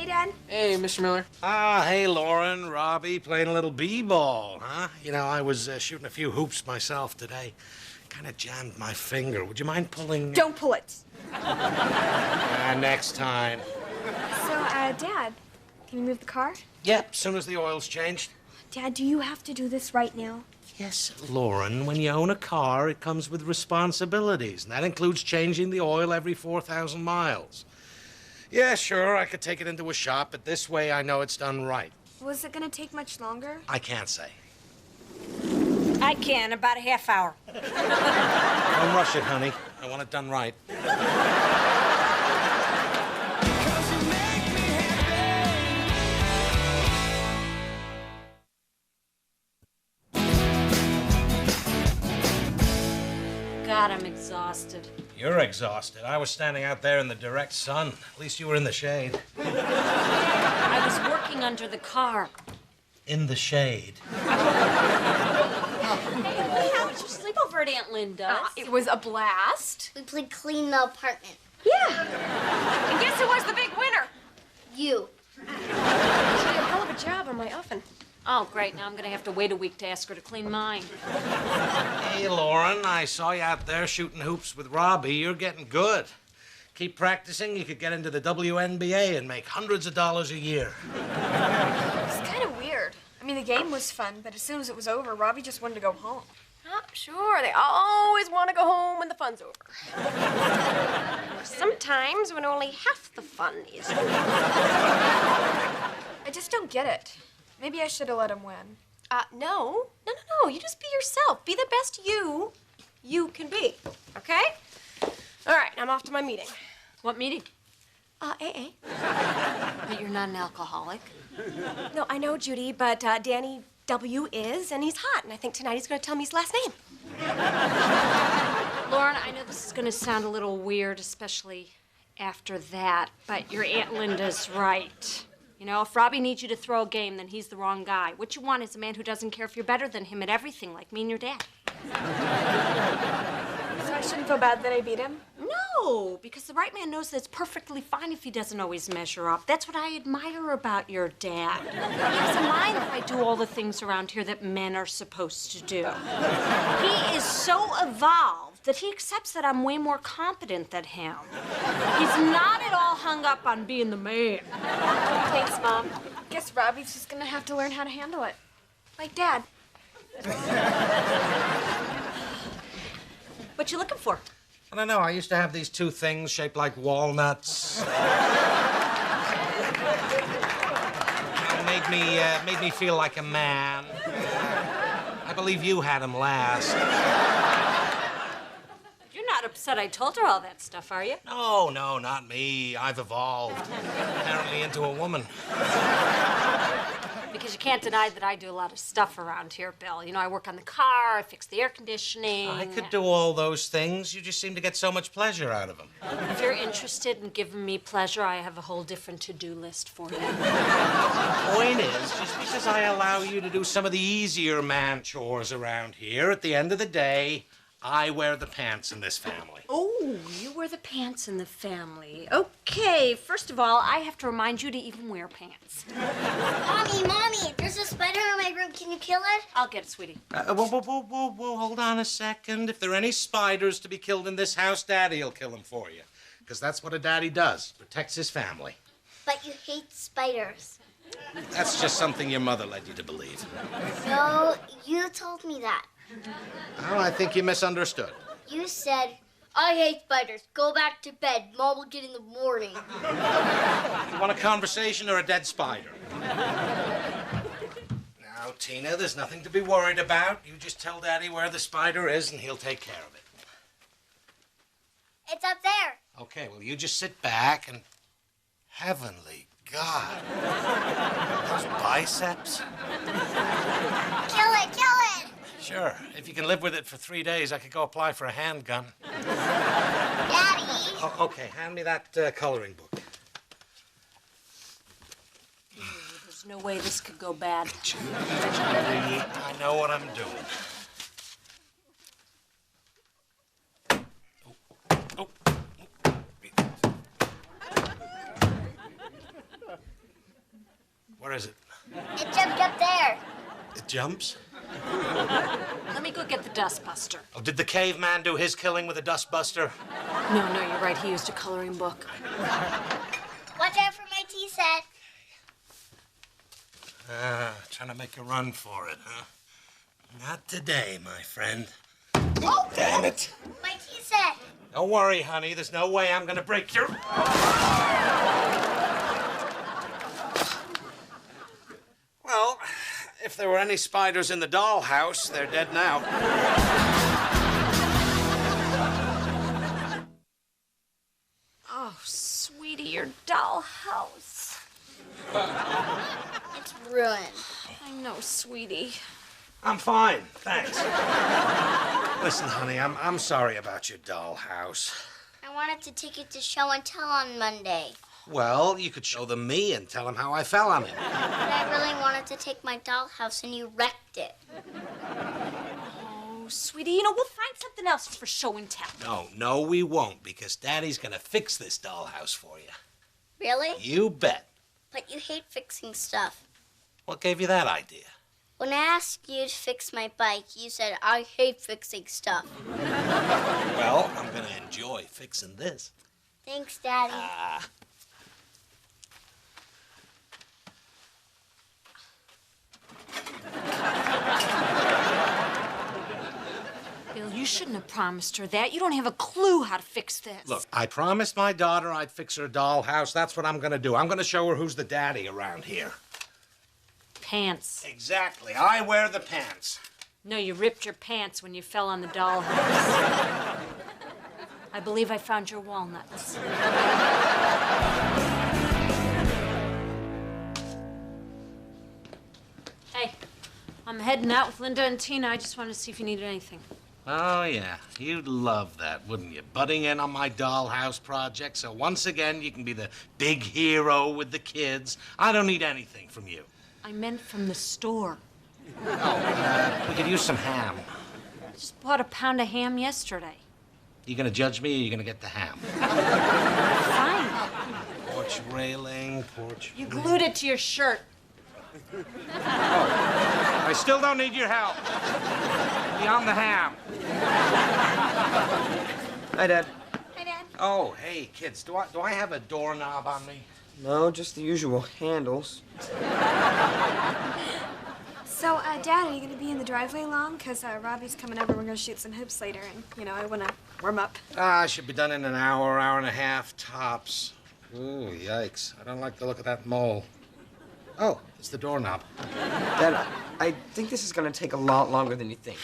Hey, Dad. Hey, Mr. Miller. Hey, Lauren, Robbie, playing a little b-ball, huh? You know, I was shooting a few hoops myself today. Kind of jammed my finger. Would you mind pulling... Don't pull it. Next time. So, Dad, can you move the car? Yep, soon as the oil's changed. Dad, do you have to do this right now? Yes, Lauren, when you own a car, it comes with responsibilities, and that includes changing the oil every 4,000 miles. Yeah, sure, I could take it into a shop, but this way I know it's done right. Was it gonna take much longer? I can't say. I can, about a half hour. Don't rush it, honey. I want it done right. God, I'm exhausted. You're exhausted. I was standing out there in the direct sun. At least you were in the shade. I was working under the car. In the shade. Hey, how was your sleepover at Aunt Linda's? It was a blast. We played Clean the Apartment. Yeah. And guess who was the big winner? You. She did a hell of a job on my oven. Oh, great. Now I'm going to have to wait a week to ask her to clean mine. Hey, Lauren, I saw you out there shooting hoops with Robbie. You're getting good. Keep practicing, you could get into the WNBA and make hundreds of dollars a year. It's kind of weird. I mean, the game was fun, but as soon as it was over, Robbie just wanted to go home. Oh, sure, they always want to go home when the fun's over. Sometimes when only half the fun is over. I just don't get it. Maybe I should have let him win. No. You just be yourself. Be the best you can be, okay? All right, I'm off to my meeting. What meeting? AA. But you're not an alcoholic. No, I know, Judy, but Danny W. is, and he's hot, and I think tonight he's going to tell me his last name. Lauren, I know this is going to sound a little weird, especially after that, but your Aunt Linda's right. You know, if Robbie needs you to throw a game, then he's the wrong guy. What you want is a man who doesn't care if you're better than him at everything, like me and your dad. So I shouldn't feel bad that I beat him? No, because the right man knows that it's perfectly fine if he doesn't always measure up. That's what I admire about your dad. He doesn't mind that I do all the things around here that men are supposed to do. He is so evolved that he accepts that I'm way more competent than him. He's not at all hung up on being the man. Thanks, Mom. Guess Robbie's just gonna have to learn how to handle it. Like Dad. What you looking for? I don't know, I used to have these two things shaped like walnuts. Made me feel like a man. I believe you had them last. You're not upset I told her all that stuff, are you? No, not me. I've evolved. Apparently into a woman. Because you can't deny that I do a lot of stuff around here, Bill. You know, I work on the car, I fix the air conditioning. I could do all those things. You just seem to get so much pleasure out of them. If you're interested in giving me pleasure, I have a whole different to-do list for you. The point is, just because I allow you to do some of the easier man chores around here, at the end of the day, I wear the pants in this family. Oh, you wear the pants in the family. Okay, first of all, I have to remind you to even wear pants. Mommy, there's a spider in my room. Can you kill it? I'll get it, sweetie. Whoa, hold on a second. If there are any spiders to be killed in this house, Daddy'll kill them for you. Because that's what a daddy does, protects his family. But you hate spiders. That's just something your mother led you to believe. No, you told me that. Oh, I think you misunderstood. You said, I hate spiders. Go back to bed. Mom will get in the morning. You want a conversation or a dead spider? Now, Tina, there's nothing to be worried about. You just tell Daddy where the spider is and he'll take care of it. It's up there. Okay, well, you just sit back and... Heavenly God. Those biceps? Kill it. Sure. If you can live with it for 3 days, I could go apply for a handgun. Daddy. Oh, okay, hand me that coloring book. There's no way this could go bad. Judy, I know what I'm doing. jumps. Let me go get the dustbuster. Oh, did the caveman do his killing with a dustbuster? No, you're right. He used a coloring book. Watch out for my tea set. Trying to make a run for it, huh? Not today, my friend. Oh, Damn it. my tea set. Don't worry, honey. There's no way I'm gonna break your... Well, if there were any spiders in the dollhouse, they're dead now. Oh, sweetie, your dollhouse. It's ruined. I know, sweetie. I'm fine, thanks. Listen, honey, I'm sorry about your dollhouse. I wanted to take it to show and tell on Monday. Well, you could show them me and tell them how I fell on it. But I really wanted to take my dollhouse and you wrecked it. Oh, sweetie, we'll find something else for show and tell. No, we won't, because Daddy's gonna fix this dollhouse for you. Really? You bet. But you hate fixing stuff. What gave you that idea? When I asked you to fix my bike, you said, I hate fixing stuff. Well, I'm gonna enjoy fixing this. Thanks, Daddy. Bill, you shouldn't have promised her that. You don't have a clue how to fix this. Look, I promised my daughter I'd fix her dollhouse. That's what I'm gonna do. I'm gonna show her who's the daddy around here. Pants. Exactly. I wear the pants. No, you ripped your pants when you fell on the dollhouse. I believe I found your walnuts. Hey, I'm heading out with Linda and Tina. I just wanted to see if you needed anything. Oh, yeah. You'd love that, wouldn't you? Butting in on my dollhouse project, so once again you can be the big hero with the kids. I don't need anything from you. I meant from the store. We could use some ham. I just bought a pound of ham yesterday. You gonna judge me, or you gonna get the ham? Fine. Porch railing, porch... You glued it to your shirt. I still don't need your help. Be on the ham. Hi, Dad. Hi, Dad. Oh, hey, kids, do I have a doorknob on me? No, just the usual handles. So, Dad, are you going to be in the driveway long? Because Robbie's coming over. We're going to shoot some hoops later, and, I want to warm up. I should be done in an hour and a half, tops. Ooh, yikes. I don't like the look of that mole. Oh, it's the doorknob. Dad, I think this is gonna take a lot longer than you think.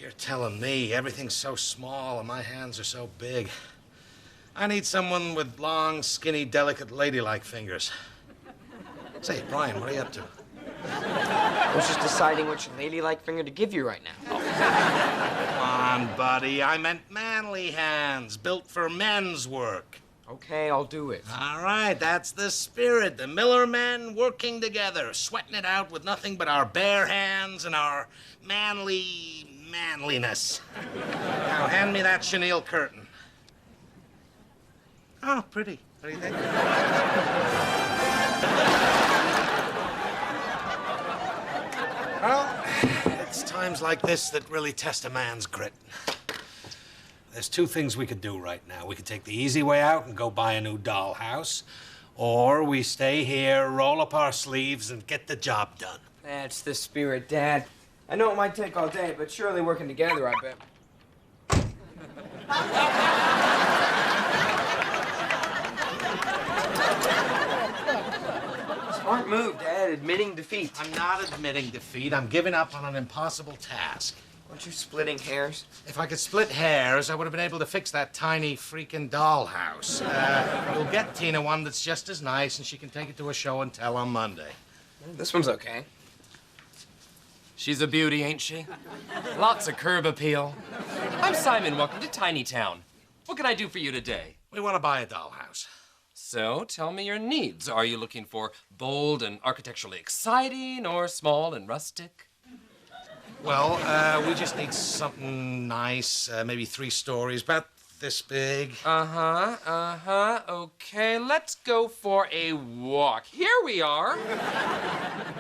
You're telling me. Everything's so small and my hands are so big. I need someone with long, skinny, delicate, ladylike fingers. Say, Brian, what are you up to? I was just deciding which ladylike finger to give you right now. Come on, buddy. I meant manly hands, built for men's work. Okay, I'll do it. All right, that's the spirit. The Miller men working together, sweating it out with nothing but our bare hands and our manliness. Now, hand me that chenille curtain. Oh, pretty. What do you think? Well, it's times like this that really test a man's grit. There's two things we could do right now. We could take the easy way out and go buy a new dollhouse, or we stay here, roll up our sleeves, and get the job done. That's the spirit, Dad. I know it might take all day, but surely working together, I bet. Smart move, Dad, admitting defeat. I'm not admitting defeat. I'm giving up on an impossible task. Aren't you splitting hairs? If I could split hairs, I would have been able to fix that tiny freaking dollhouse. We'll get Tina one that's just as nice, and she can take it to a show and tell on Monday. This one's okay. She's a beauty, ain't she? Lots of curb appeal. I'm Simon. Welcome to Tiny Town. What can I do for you today? We want to buy a dollhouse. So, tell me your needs. Are you looking for bold and architecturally exciting, or small and rustic? Well, we just need something nice, maybe 3 stories, about this big. Okay, let's go for a walk. Here we are.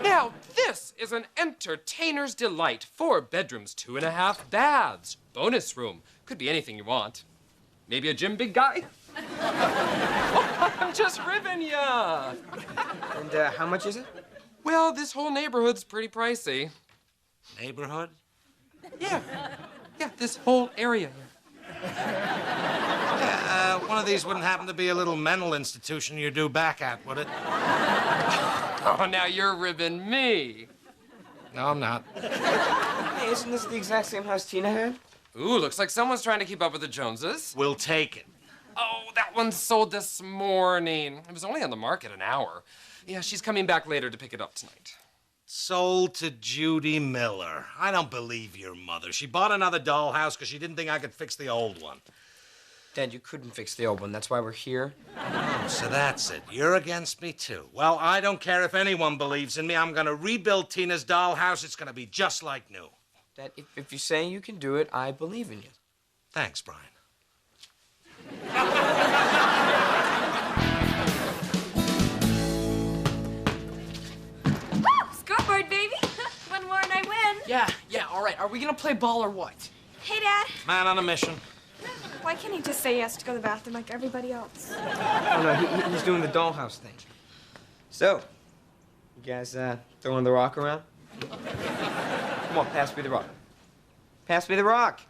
Now, this is an entertainer's delight. 4 bedrooms, 2.5 baths. Bonus room. Could be anything you want. Maybe a gym, big guy? Oh, I'm just ribbing ya. And how much is it? Well, this whole neighborhood's pretty pricey. Neighborhood? Yeah, this whole area here. One of these wouldn't happen to be a little mental institution you're due back at, would it? Oh, now you're ribbing me. No, I'm not. Hey, isn't this the exact same house Tina had? Ooh, looks like someone's trying to keep up with the Joneses. We'll take it. Oh, that one sold this morning. It was only on the market an hour. Yeah, she's coming back later to pick it up tonight. Sold to Judy Miller. I don't believe your mother. She bought another dollhouse because she didn't think I could fix the old one. Dad, you couldn't fix the old one. That's why we're here. Oh, so that's it. You're against me, too. Well, I don't care if anyone believes in me. I'm going to rebuild Tina's dollhouse. It's going to be just like new. Dad, if you say you can do it, I believe in you. Thanks, Brian. Scoreboard, baby. One more and I win. Yeah, all right. Are we gonna play ball or what? Hey, Dad. Man on a mission. Why can't he just say yes to go to the bathroom like everybody else? Oh, no, he's doing the dollhouse thing. So, you guys throwing the rock around? Come on, pass me the rock. Pass me the rock.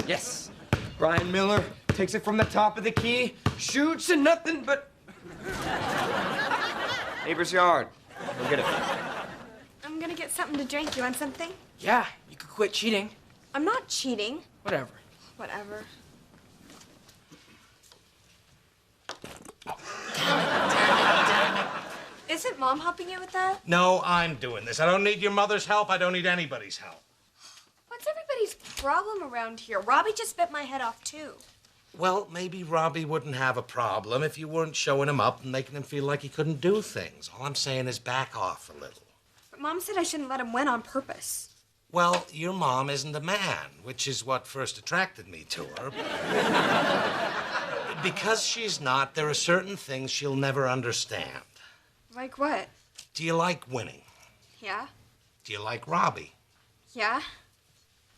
Yes. Brian Miller takes it from the top of the key, shoots, and nothing but... Neighbor's yard. Go get it. I'm gonna get something to drink. You want something? Yeah, you could quit cheating. I'm not cheating. Whatever. Whatever. Isn't Mom helping you with that? No, I'm doing this. I don't need your mother's help. I don't need anybody's help. What's everybody's problem around here? Robbie just bit my head off, too. Well, maybe Robbie wouldn't have a problem if you weren't showing him up and making him feel like he couldn't do things. All I'm saying is back off a little. But Mom said I shouldn't let him win on purpose. Well, your mom isn't a man, which is what first attracted me to her. Because she's not, there are certain things she'll never understand. Like what? Do you like winning? Yeah? Do you like Robbie? Yeah?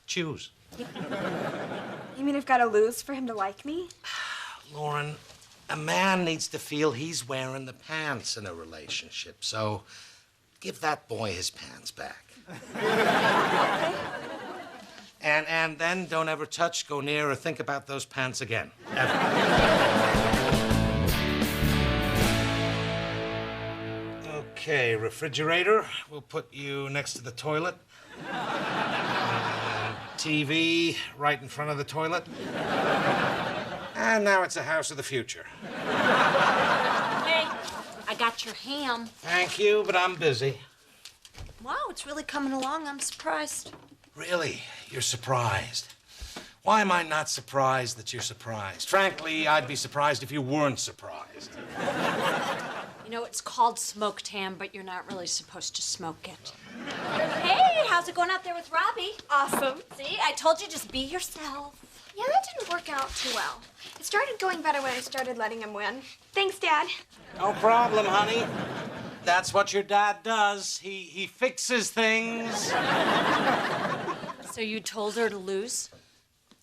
Choose. You mean I've got to lose for him to like me? Lauren, a man needs to feel he's wearing the pants in a relationship, so give that boy his pants back. Okay. And then don't ever touch, go near, or think about those pants again. Ever. Okay, refrigerator. We'll put you next to the toilet. TV right in front of the toilet. And now it's a house of the future. Hey, I got your ham. Thank you, but I'm busy. Wow, it's really coming along. I'm surprised. Really? You're surprised? Why am I not surprised that you're surprised? Frankly, I'd be surprised if you weren't surprised. You know, it's called smoked ham, but you're not really supposed to smoke it. Hey, how's it going out there with Robbie? Awesome. See, I told you, just be yourself. Yeah, that didn't work out too well. It started going better when I started letting him win. Thanks, Dad. No problem, honey. That's what your dad does. He fixes things. So you told her to lose?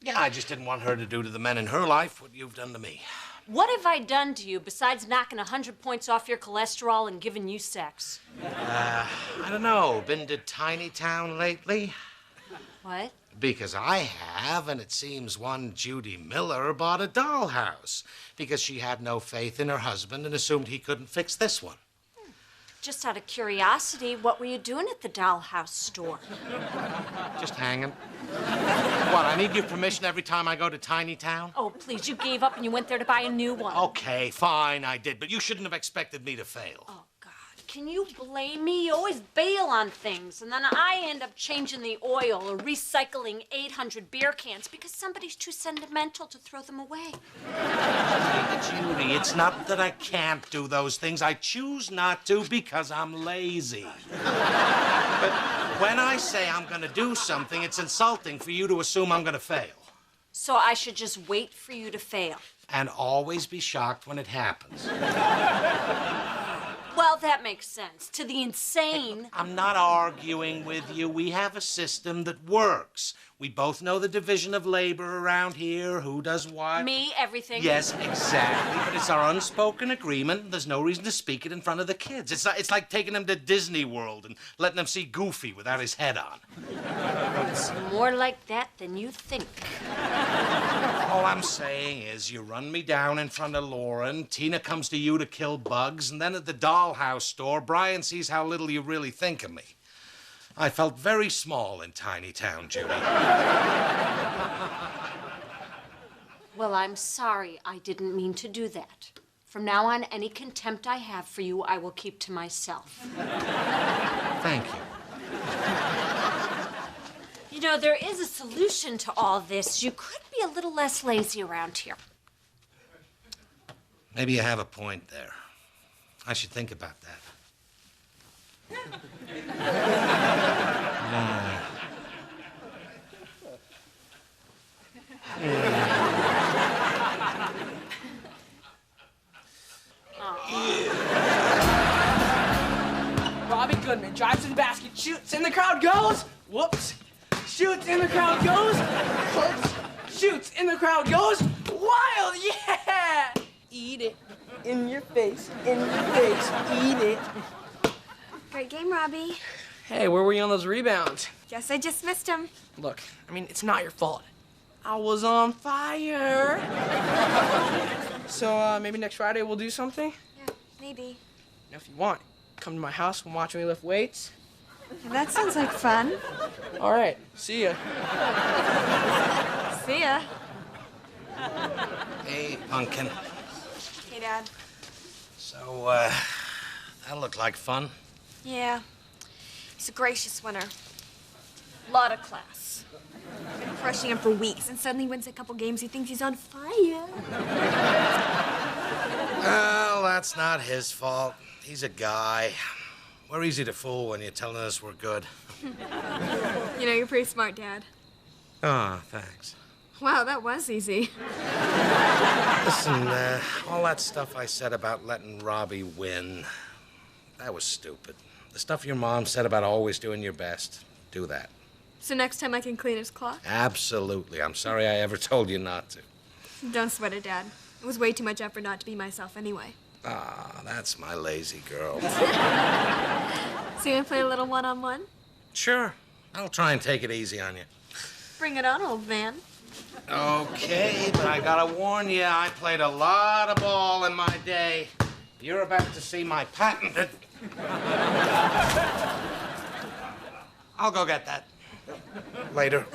Yeah, I just didn't want her to do to the men in her life what you've done to me. What have I done to you besides knocking 100 points off your cholesterol and giving you sex? I don't know. Been to Tiny Town lately? What? Because I have, and it seems one Judy Miller bought a dollhouse because she had no faith in her husband and assumed he couldn't fix this one. Just out of curiosity, what were you doing at the dollhouse store? Just hanging. What, I need your permission every time I go to Tiny Town? Oh, please, you gave up and you went there to buy a new one. Okay, fine, I did, but you shouldn't have expected me to fail. Oh, God. Can you blame me? You always bail on things, and then I end up changing the oil or recycling 800 beer cans because somebody's too sentimental to throw them away. Judy, it's not that I can't do those things. I choose not to because I'm lazy. But when I say I'm going to do something, it's insulting for you to assume I'm going to fail. So I should just wait for you to fail. And always be shocked when it happens. Well, that makes sense. To the insane. I'm not arguing with you. We have a system that works. We both know the division of labor around here, who does what. Me, everything. Yes, exactly. But it's our unspoken agreement. There's no reason to speak it in front of the kids. It's like taking them to Disney World and letting them see Goofy without his head on. It's more like that than you think. All I'm saying is you run me down in front of Lauren, Tina comes to you to kill bugs, and then at the dollhouse store, Brian sees how little you really think of me. I felt very small in Tiny Town, Judy. Well, I'm sorry. I didn't mean to do that. From now on, any contempt I have for you, I will keep to myself. Thank you. You know, there is a solution to all this. You could be a little less lazy around here. Maybe you have a point there. I should think about that. Robbie Goodman drives to the basket, shoots, and the crowd goes. Whoops. Shoots, and the crowd goes. Whoops. Shoots, and the crowd goes. Wild, yeah! Eat it. In your face, in your face. Eat it. Great game, Robbie. Hey, where were you on those rebounds? Guess I just missed him. Look, I mean, it's not your fault. I was on fire. So, maybe next Friday we'll do something? Yeah, maybe. Now, if you want, come to my house and watch me lift weights. That sounds like fun. All right, see ya. See ya. Hey, Pumpkin. Hey, Dad. So, that looked like fun. Yeah. He's a gracious winner. Lot of class. Been crushing him for weeks, and suddenly wins a couple games. He thinks he's on fire. Well, that's not his fault. He's a guy. We're easy to fool when you're telling us we're good. You know, you're pretty smart, Dad. Oh, thanks. Wow, that was easy. Listen, all that stuff I said about letting Robbie win, that was stupid. The stuff your mom said about always doing your best, do that. So next time I can clean his clock? Absolutely. I'm sorry I ever told you not to. Don't sweat it, Dad. It was way too much effort not to be myself anyway. Ah, that's my lazy girl. So you want to play a little one-on-one? Sure. I'll try and take it easy on you. Bring it on, old man. Okay, but I gotta warn you, I played a lot of ball in my day. You're about to see my patented... I'll go get that. Later.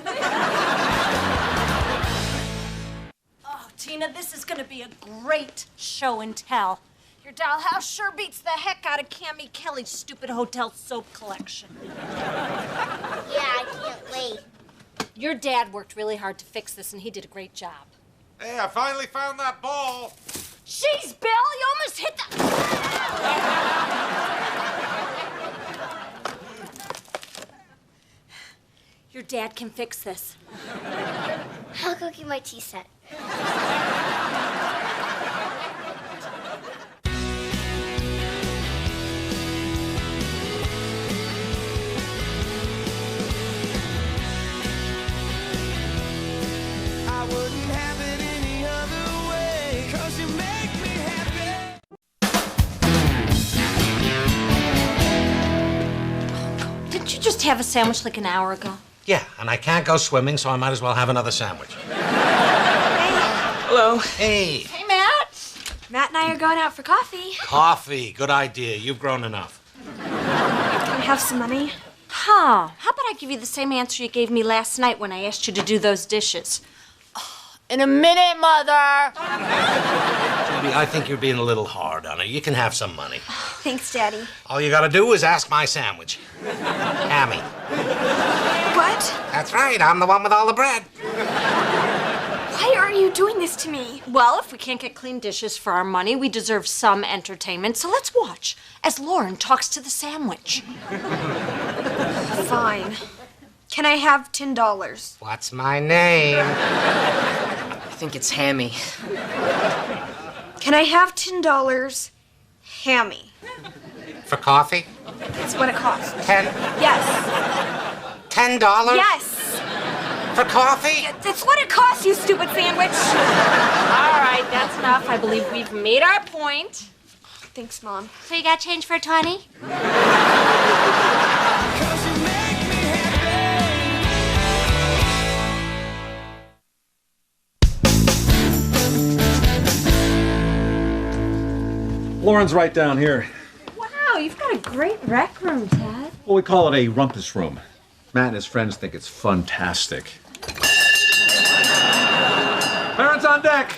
Oh, Tina, this is gonna be a great show and tell. Your dollhouse sure beats the heck out of Cammie Kelly's stupid hotel soap collection. Yeah, I can't wait. Your dad worked really hard to fix this, and he did a great job. Hey, I finally found that ball. Jeez, Bill, you almost hit the... Your dad can fix this. I'll go get my tea set. I wouldn't have it any other way, 'cause you make me happy. Didn't you just have a sandwich like an hour ago? Yeah, and I can't go swimming, so I might as well have another sandwich. Hello. Hey, Hey, Matt. Matt and I are going out for coffee. coffee. Good idea. You've grown enough. Can we have some money? Huh. How about I give you the same answer you gave me last night when I asked you to do those dishes? In a minute, Mother. Judy, I think you're being a little hard on her. You can have some money. Thanks, Daddy. All you gotta do is ask my sandwich. Hammy. What? That's right, I'm the one with all the bread. Why are you doing this to me? Well, if we can't get clean dishes for our money, we deserve some entertainment. So let's watch as Lauren talks to the sandwich. Fine. Can I have $10? What's my name? I think it's Hammy. Can I have $10? Hammy. For coffee? That's what it costs. 10? Yes. $10? Yes. For coffee? That's what it costs, you stupid sandwich. All right, that's enough. I believe we've made our point. Thanks, Mom. So you got change for a 20? Lauren's right down here. Wow, you've got a great rec room, Ted. Well, we call it a rumpus room. Matt and his friends think it's fantastic. Parents on deck!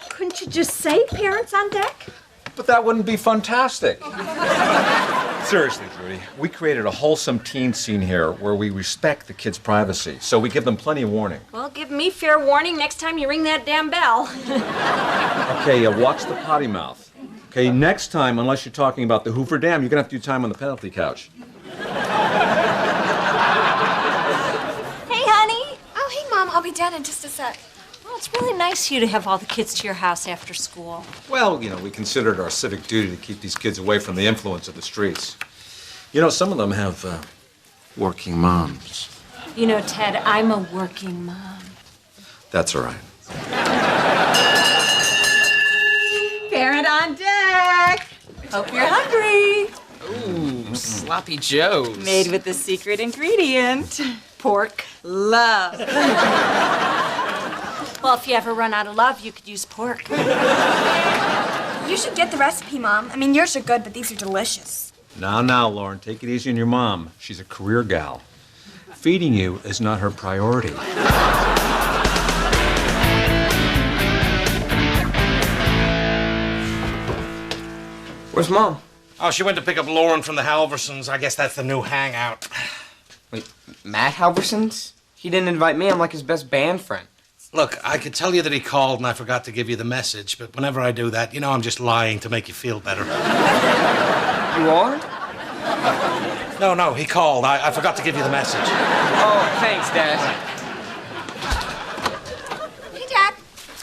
Couldn't you just say parents on deck? But that wouldn't be fantastic. Seriously, Judy, we created a wholesome teen scene here where we respect the kids' privacy, so we give them plenty of warning. Well, give me fair warning next time you ring that damn bell. Okay, watch the potty mouth. Okay, next time, unless you're talking about the Hoover Dam, you're gonna have to do time on the penalty couch. Hey, honey. Oh, hey, Mom. I'll be down in just a sec. Well, it's really nice of you to have all the kids to your house after school. Well, we considered it our civic duty to keep these kids away from the influence of the streets. Some of them have working moms. You know, Ted, I'm a working mom. That's all right. Parent on deck. Hope you're hungry. Ooh, sloppy joes. Made with the secret ingredient, pork love. Well, if you ever run out of love, you could use pork. You should get the recipe, Mom. I mean, yours are good, but these are delicious. Now, Lauren, take it easy on your mom. She's a career gal. Feeding you is not her priority. Where's Mom? Oh, she went to pick up Lauren from the Halversons. I guess that's the new hangout. Wait, Matt Halverson's? He didn't invite me. I'm like his best band friend. Look, I could tell you that he called and I forgot to give you the message, but whenever I do that, I'm just lying to make you feel better. You are? No, he called. I forgot to give you the message. Oh, thanks, Dad. Hey, Dad.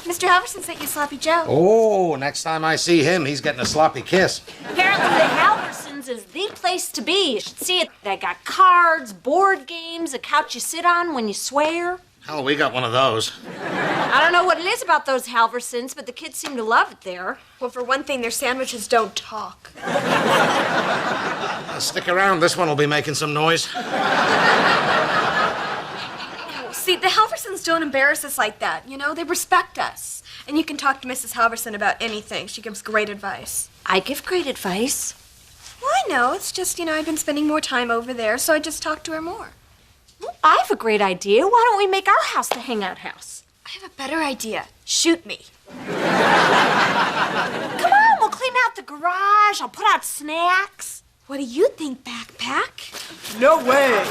Mr. Halverson sent you Sloppy Joe. Oh, next time I see him, he's getting a sloppy kiss. Apparently, the Halversons is the place to be. You should see it. They got cards, board games, a couch you sit on when you swear. Hell, we got one of those. I don't know what it is about those Halversons, but the kids seem to love it there. Well, for one thing, their sandwiches don't talk. Stick around. This one will be making some noise. See, the Halversons don't embarrass us like that. They respect us. And you can talk to Mrs. Halverson about anything. She gives great advice. I give great advice. Well, I know. It's just, I've been spending more time over there, so I just talk to her more. Well, I have a great idea. Why don't we make our house the hangout house? I have a better idea. Shoot me. Come on, we'll clean out the garage. I'll put out snacks. What do you think, Backpack? No way.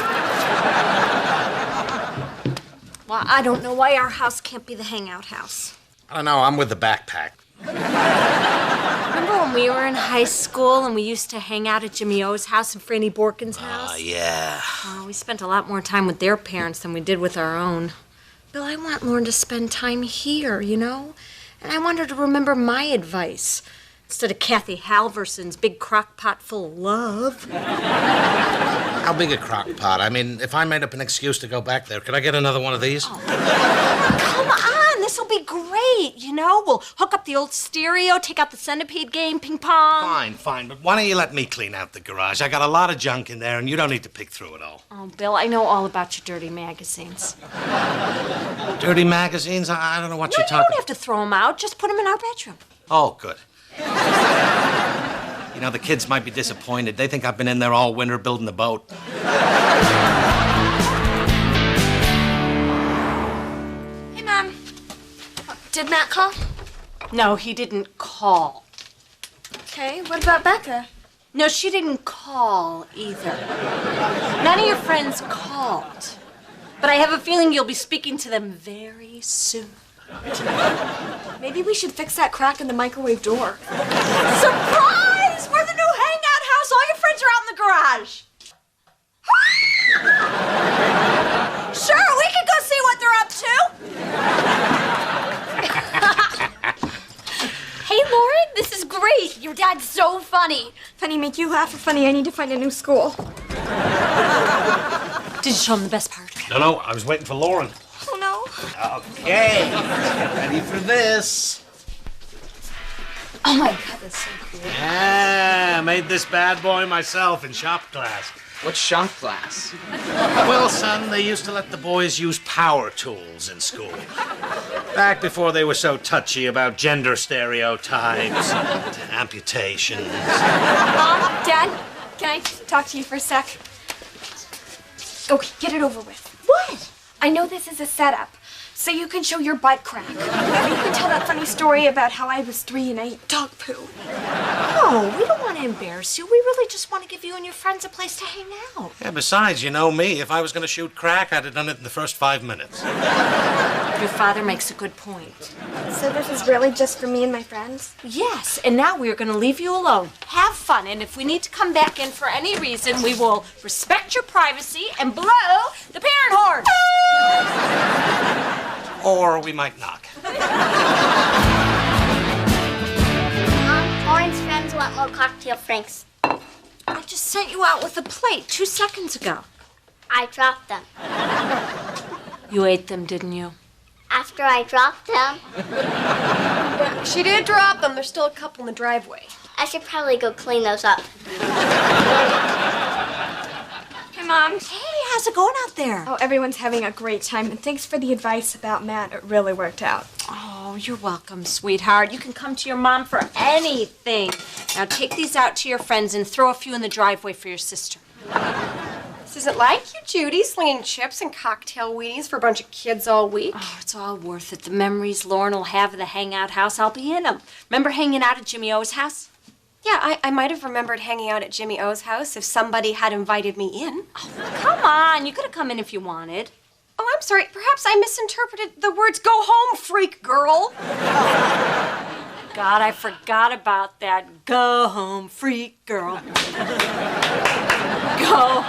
Well, I don't know why our house can't be the hangout house. I don't know. I'm with the backpack. Remember when we were in high school and we used to hang out at Jimmy O's house and Franny Borkin's house? Yeah. Oh, we spent a lot more time with their parents than we did with our own. Bill, I want Lauren to spend time here, And I want her to remember my advice instead of Kathy Halverson's big crock pot full of love. How big a crock pot? I mean, if I made up an excuse to go back there, could I get another one of these? Oh. Come on, this'll be great, We'll hook up the old stereo, take out the centipede game, ping pong. Fine, but why don't you let me clean out the garage? I got a lot of junk in there, and you don't need to pick through it all. Oh, Bill, I know all about your dirty magazines. Dirty magazines? I don't know what you're talking You don't have to throw them out. Just put them in our bedroom. Oh, good. The kids might be disappointed. They think I've been in there all winter building the boat. Hey, Mom. Did Matt call? No, he didn't call. Okay, what about Becca? No, she didn't call either. None of your friends called. But I have a feeling you'll be speaking to them very soon. Maybe we should fix that crack in the microwave door. Surprise! We're the new hangout house. All your friends are out in the garage. Hey, Lauren, this is great. Your dad's so funny. Funny make you laugh or funny I need to find a new school? Did you show him the best part? No, I was waiting for Lauren. Oh, no. Okay, ready for this. Oh my God, that's so cool. Yeah, I made this bad boy myself in shop class. What's shop class? Well, son, they used to let the boys use power tools in school. Back before they were so touchy about gender stereotypes and amputations. Mom, Dad, can I talk to you for a sec? Okay, get it over with. What? I know this is a setup, so you can show your butt crack. You can tell that funny story about how I was 3 and I ate dog poo. No, we don't want to embarrass you. We really just want to give you and your friends a place to hang out. Yeah, besides, you know me. If I was going to shoot crack, I'd have done it in the first 5 minutes. Your father makes a good point. So this is really just for me and my friends? Yes, and now we're going to leave you alone. Have fun, and if we need to come back in for any reason, we will respect your privacy and blow the parent horn. Or we might knock. Lauren's friends want more cocktail franks. I just sent you out with a plate 2 seconds ago. I dropped them. You ate them, didn't you? After I dropped them, She did drop them. There's still a couple in the driveway. I should probably go clean those up. Hey, Mom. Hey, how's it going out there? Oh, everyone's having a great time, and thanks for the advice about Matt. It really worked out. Oh, you're welcome, sweetheart. You can come to your mom for anything. Now take these out to your friends and throw a few in the driveway for your sister. This isn't like you, Judy, slinging chips and cocktail weenies for a bunch of kids all week. Oh, it's all worth it. The memories Lauren will have of the hangout house, I'll be in them. Remember hanging out at Jimmy O's house? Yeah, I might have remembered hanging out at Jimmy O's house if somebody had invited me in. Oh, come on. You could have come in if you wanted. Oh, I'm sorry. Perhaps I misinterpreted the words "go home, freak girl." God, I forgot about that. Go home, freak girl. Go.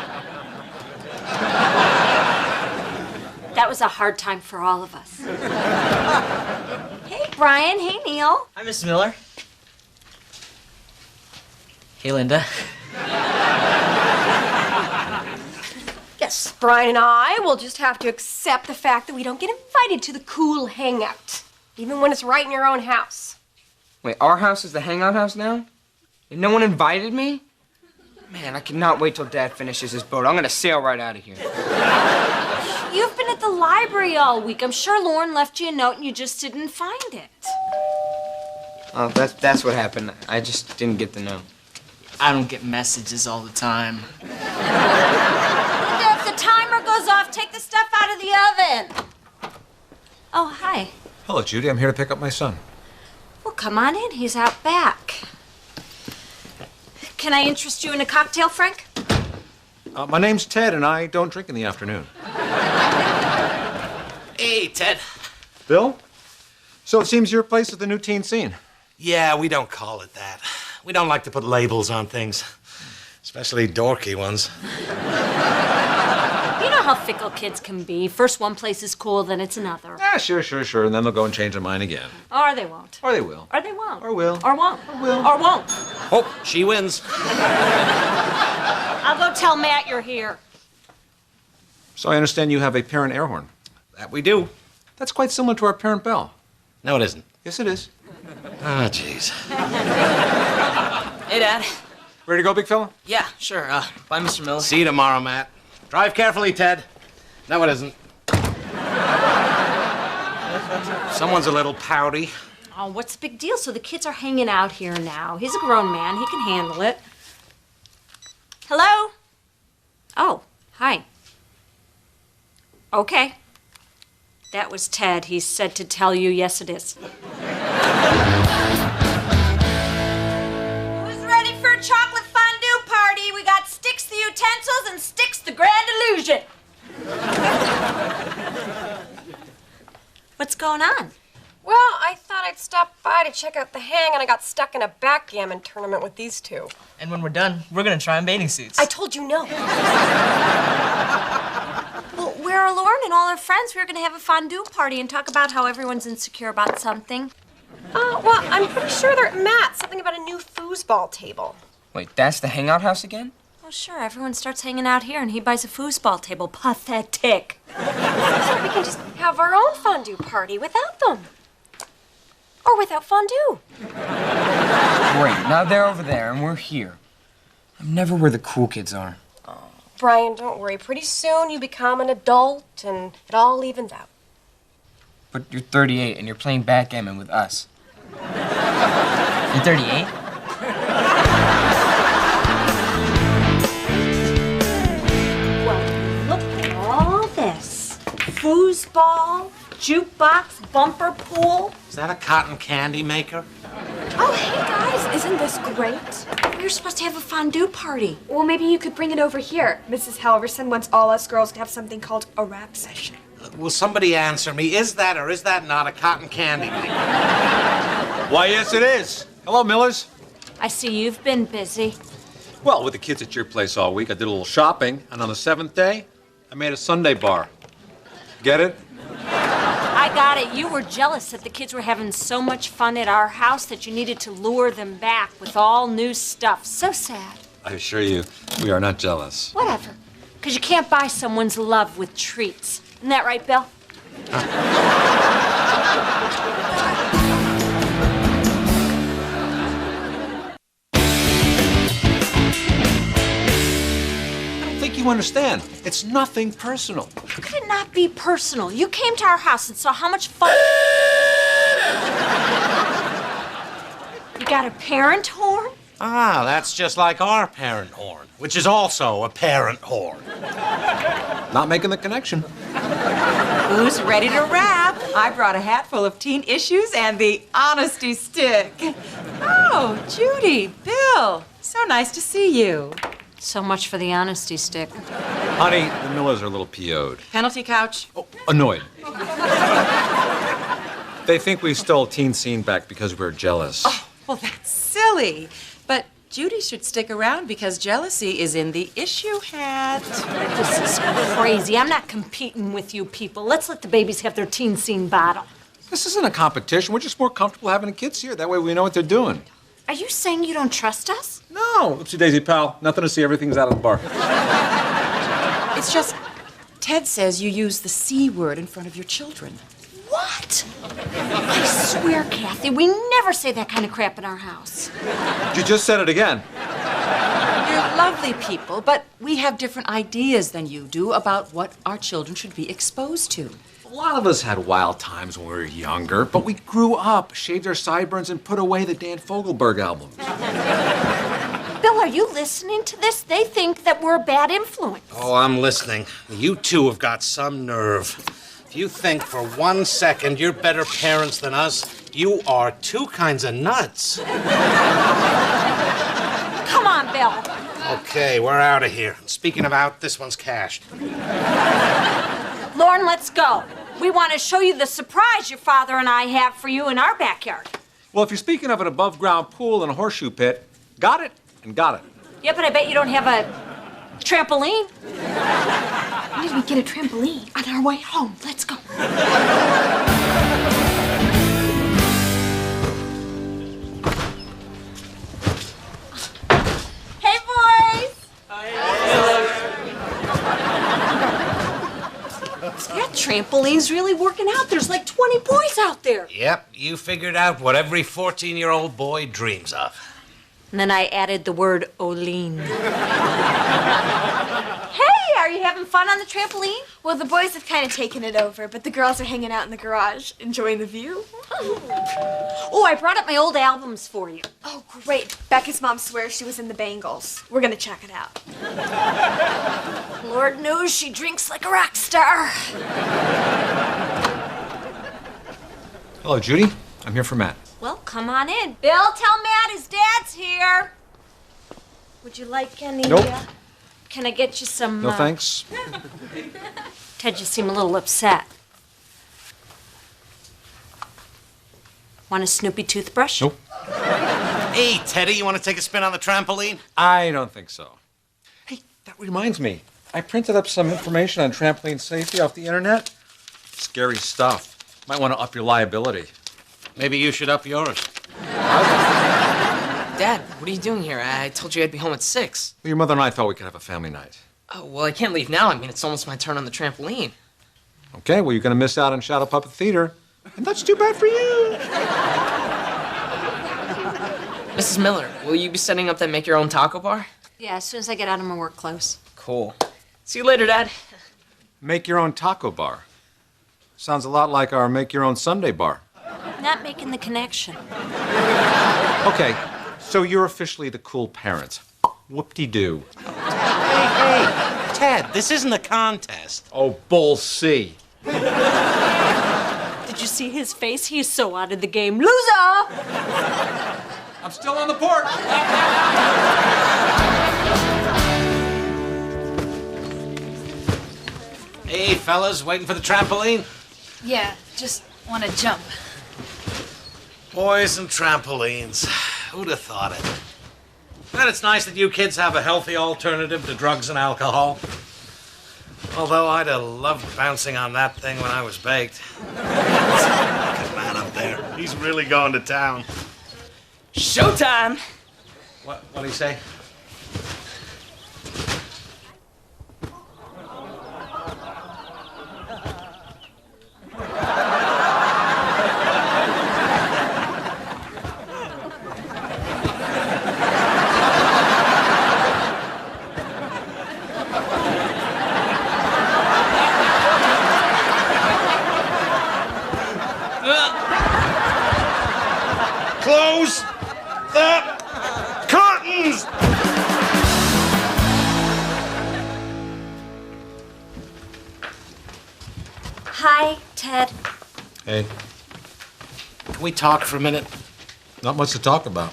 That was a hard time for all of us. Hey, Brian. Hey, Neil. Hi, Miss Miller. Hey, Linda. Yes, Brian and I will just have to accept the fact that we don't get invited to the cool hangout, even when it's right in your own house. Wait, our house is the hangout house now? And no one invited me? Man, I cannot wait till Dad finishes his boat. I'm gonna sail right out of here. You've been at the library all week. I'm sure Lauren left you a note and you just didn't find it. Oh, that's what happened. I just didn't get the note. I don't get messages all the time. Linda, if the timer goes off, take the stuff out of the oven. Oh, hi. Hello, Judy. I'm here to pick up my son. Well, come on in. He's out back. Can I interest you in a cocktail, Frank? My name's Ted, and I don't drink in the afternoon. Hey, Ted. Bill? So it seems your place is the new teen scene. Yeah, we don't call it that. We don't like to put labels on things, especially dorky ones. You know how fickle kids can be. First one place is cool, then it's another. Yeah, sure. And then they'll go and change their mind again. Or they won't. Or they will. Or they won't. Or will. Or won't. Or will. Or won't. Oh, she wins. I'll go tell Matt you're here. So I understand you have a parent air horn. That we do. That's quite similar to our parent bell. No, it isn't. Yes, it is. Ah, jeez. Hey, Dad. Ready to go, big fella? Yeah, sure. Bye, Mr. Miller. See you tomorrow, Matt. Drive carefully, Ted. No, it isn't. Someone's a little pouty. Oh, what's the big deal? So the kids are hanging out here now. He's a grown man. He can handle it. Hello? Oh, hi. Okay. That was Ted. He said to tell you, yes, it is. Who's ready for a chocolate fondue party? We got Sticks the utensils and Sticks the grand illusion. What's going on? Well, I thought I'd stop by to check out the hang, and I got stuck in a backgammon tournament with these two. And when we're done, we're gonna try on bathing suits. I told you no. Well, where are Lauren and all her friends? We were going to have a fondue party and talk about how everyone's insecure about something. Well, I'm pretty sure they're at Matt's. Something about a new foosball table. Wait, that's the hangout house again? Oh, sure. Everyone starts hanging out here, and he buys a foosball table. Pathetic. So we can just have our own fondue party without them. Or without fondue. Great, now they're over there and we're here. I'm never where the cool kids are. Brian, don't worry. Pretty soon you become an adult and it all evens out. But you're 38 and you're playing backgammon with us. You're 38? Well, look at all this. Foosball, jukebox, bumper pool. Is that a cotton candy maker? Oh, hey, guys, isn't this great? We were supposed to have a fondue party. Well, maybe you could bring it over here. Mrs. Halverson wants all us girls to have something called a rap session. Will somebody answer me? Is that or is that not a cotton candy maker? Why, yes, it is. Hello, Millers. I see you've been busy. Well, with the kids at your place all week, I did a little shopping, and on the 7th day, I made a Sunday bar. Get it? I got it. You were jealous that the kids were having so much fun at our house that you needed to lure them back with all new stuff. So sad. I assure you, we are not jealous. Whatever. Because you can't buy someone's love with treats. Isn't that right, Bill? You understand. It's nothing personal. How could it not be personal? You came to our house and saw how much fun. You got a parent horn? Ah, that's just like our parent horn, which is also a parent horn. Not making the connection. Who's ready to rap? I brought a hat full of teen issues and the honesty stick. Oh, Judy, Bill, so nice to see you. So much for the honesty stick. Honey, the Millers are a little PO'd. Penalty couch? Oh, annoyed. They think we stole Teen Scene back because we're jealous. Oh, well, that's silly. But Judy should stick around because jealousy is in the issue hat. This is crazy. I'm not competing with you people. Let's let the babies have their teen scene battle. This isn't a competition. We're just more comfortable having the kids here. That way we know what they're doing. Are you saying you don't trust us? No. Oopsie daisy, pal. Nothing to see. Everything's out of the bar. It's just, Ted says you use the C word in front of your children. What? I swear, Kathy, we never say that kind of crap in our house. You just said it again. You're lovely people, but we have different ideas than you do about what our children should be exposed to. A lot of us had wild times when we were younger, but we grew up, shaved our sideburns, and put away the Dan Fogelberg albums. Bill, are you listening to this? They think that we're a bad influence. Oh, I'm listening. You two have got some nerve. If you think for 1 second you're better parents than us, you are two kinds of nuts. Come on, Bill. Okay, we're out of here. Speaking of out, this one's cashed. Lauren, let's go. We want to show you the surprise your father and I have for you in our backyard. Well, if you're speaking of an above-ground pool and a horseshoe pit, got it and got it. Yeah, but I bet you don't have a trampoline. Why did we get a trampoline? On our way home. Let's go. Hey, boys! That trampoline's really working out. There's like 20 boys out there. Yep, you figured out what every 14-year-old boy dreams of. And then I added the word Oline. Hey, are you having fun on the trampoline? Well, the boys have kind of taken it over, but the girls are hanging out in the garage, enjoying the view. Oh, I brought up my old albums for you. Oh, great. Becca's mom swears she was in the Bangles. We're gonna check it out. Lord knows she drinks like a rock star. Hello, Judy. I'm here for Matt. Well, come on in. Bill, tell Matt his dad's here. Would you like any? Nope. Can I get you some? No thanks. Ted, you seem a little upset. Want a Snoopy toothbrush? Nope. Hey, Teddy, you want to take a spin on the trampoline? I don't think so. Hey, that reminds me. I printed up some information on trampoline safety off the internet. Scary stuff. Might want to up your liability. Maybe you should up yours. Dad, what are you doing here? I told you I'd be home at 6. Well, your mother and I thought we could have a family night. Oh, well, I can't leave now. I mean, it's almost my turn on the trampoline. Okay, well, you're going to miss out on Shadow Puppet Theater. And that's too bad for you. Mrs. Miller, will you be setting up that make-your-own taco bar? Yeah, as soon as I get out of my work clothes. Cool. See you later, Dad. Make your own taco bar. Sounds a lot like our make your own Sunday bar. Not making the connection. Okay, so you're officially the cool parent. Whoop-de-doo. Hey, Ted, this isn't a contest. Oh, bull C. Did you see his face? He is so out of the game. Loser! I'm still on the porch. Hey, fellas, waiting for the trampoline? Yeah, just want to jump. Boys and trampolines. Who'd have thought it? But it's nice that you kids have a healthy alternative to drugs and alcohol. Although I'd have loved bouncing on that thing when I was baked. Look at Matt up there. He's really going to town. Showtime! What'd he say? Close the curtains! Hi, Ted. Hey, Can we talk for a minute? not much to talk about.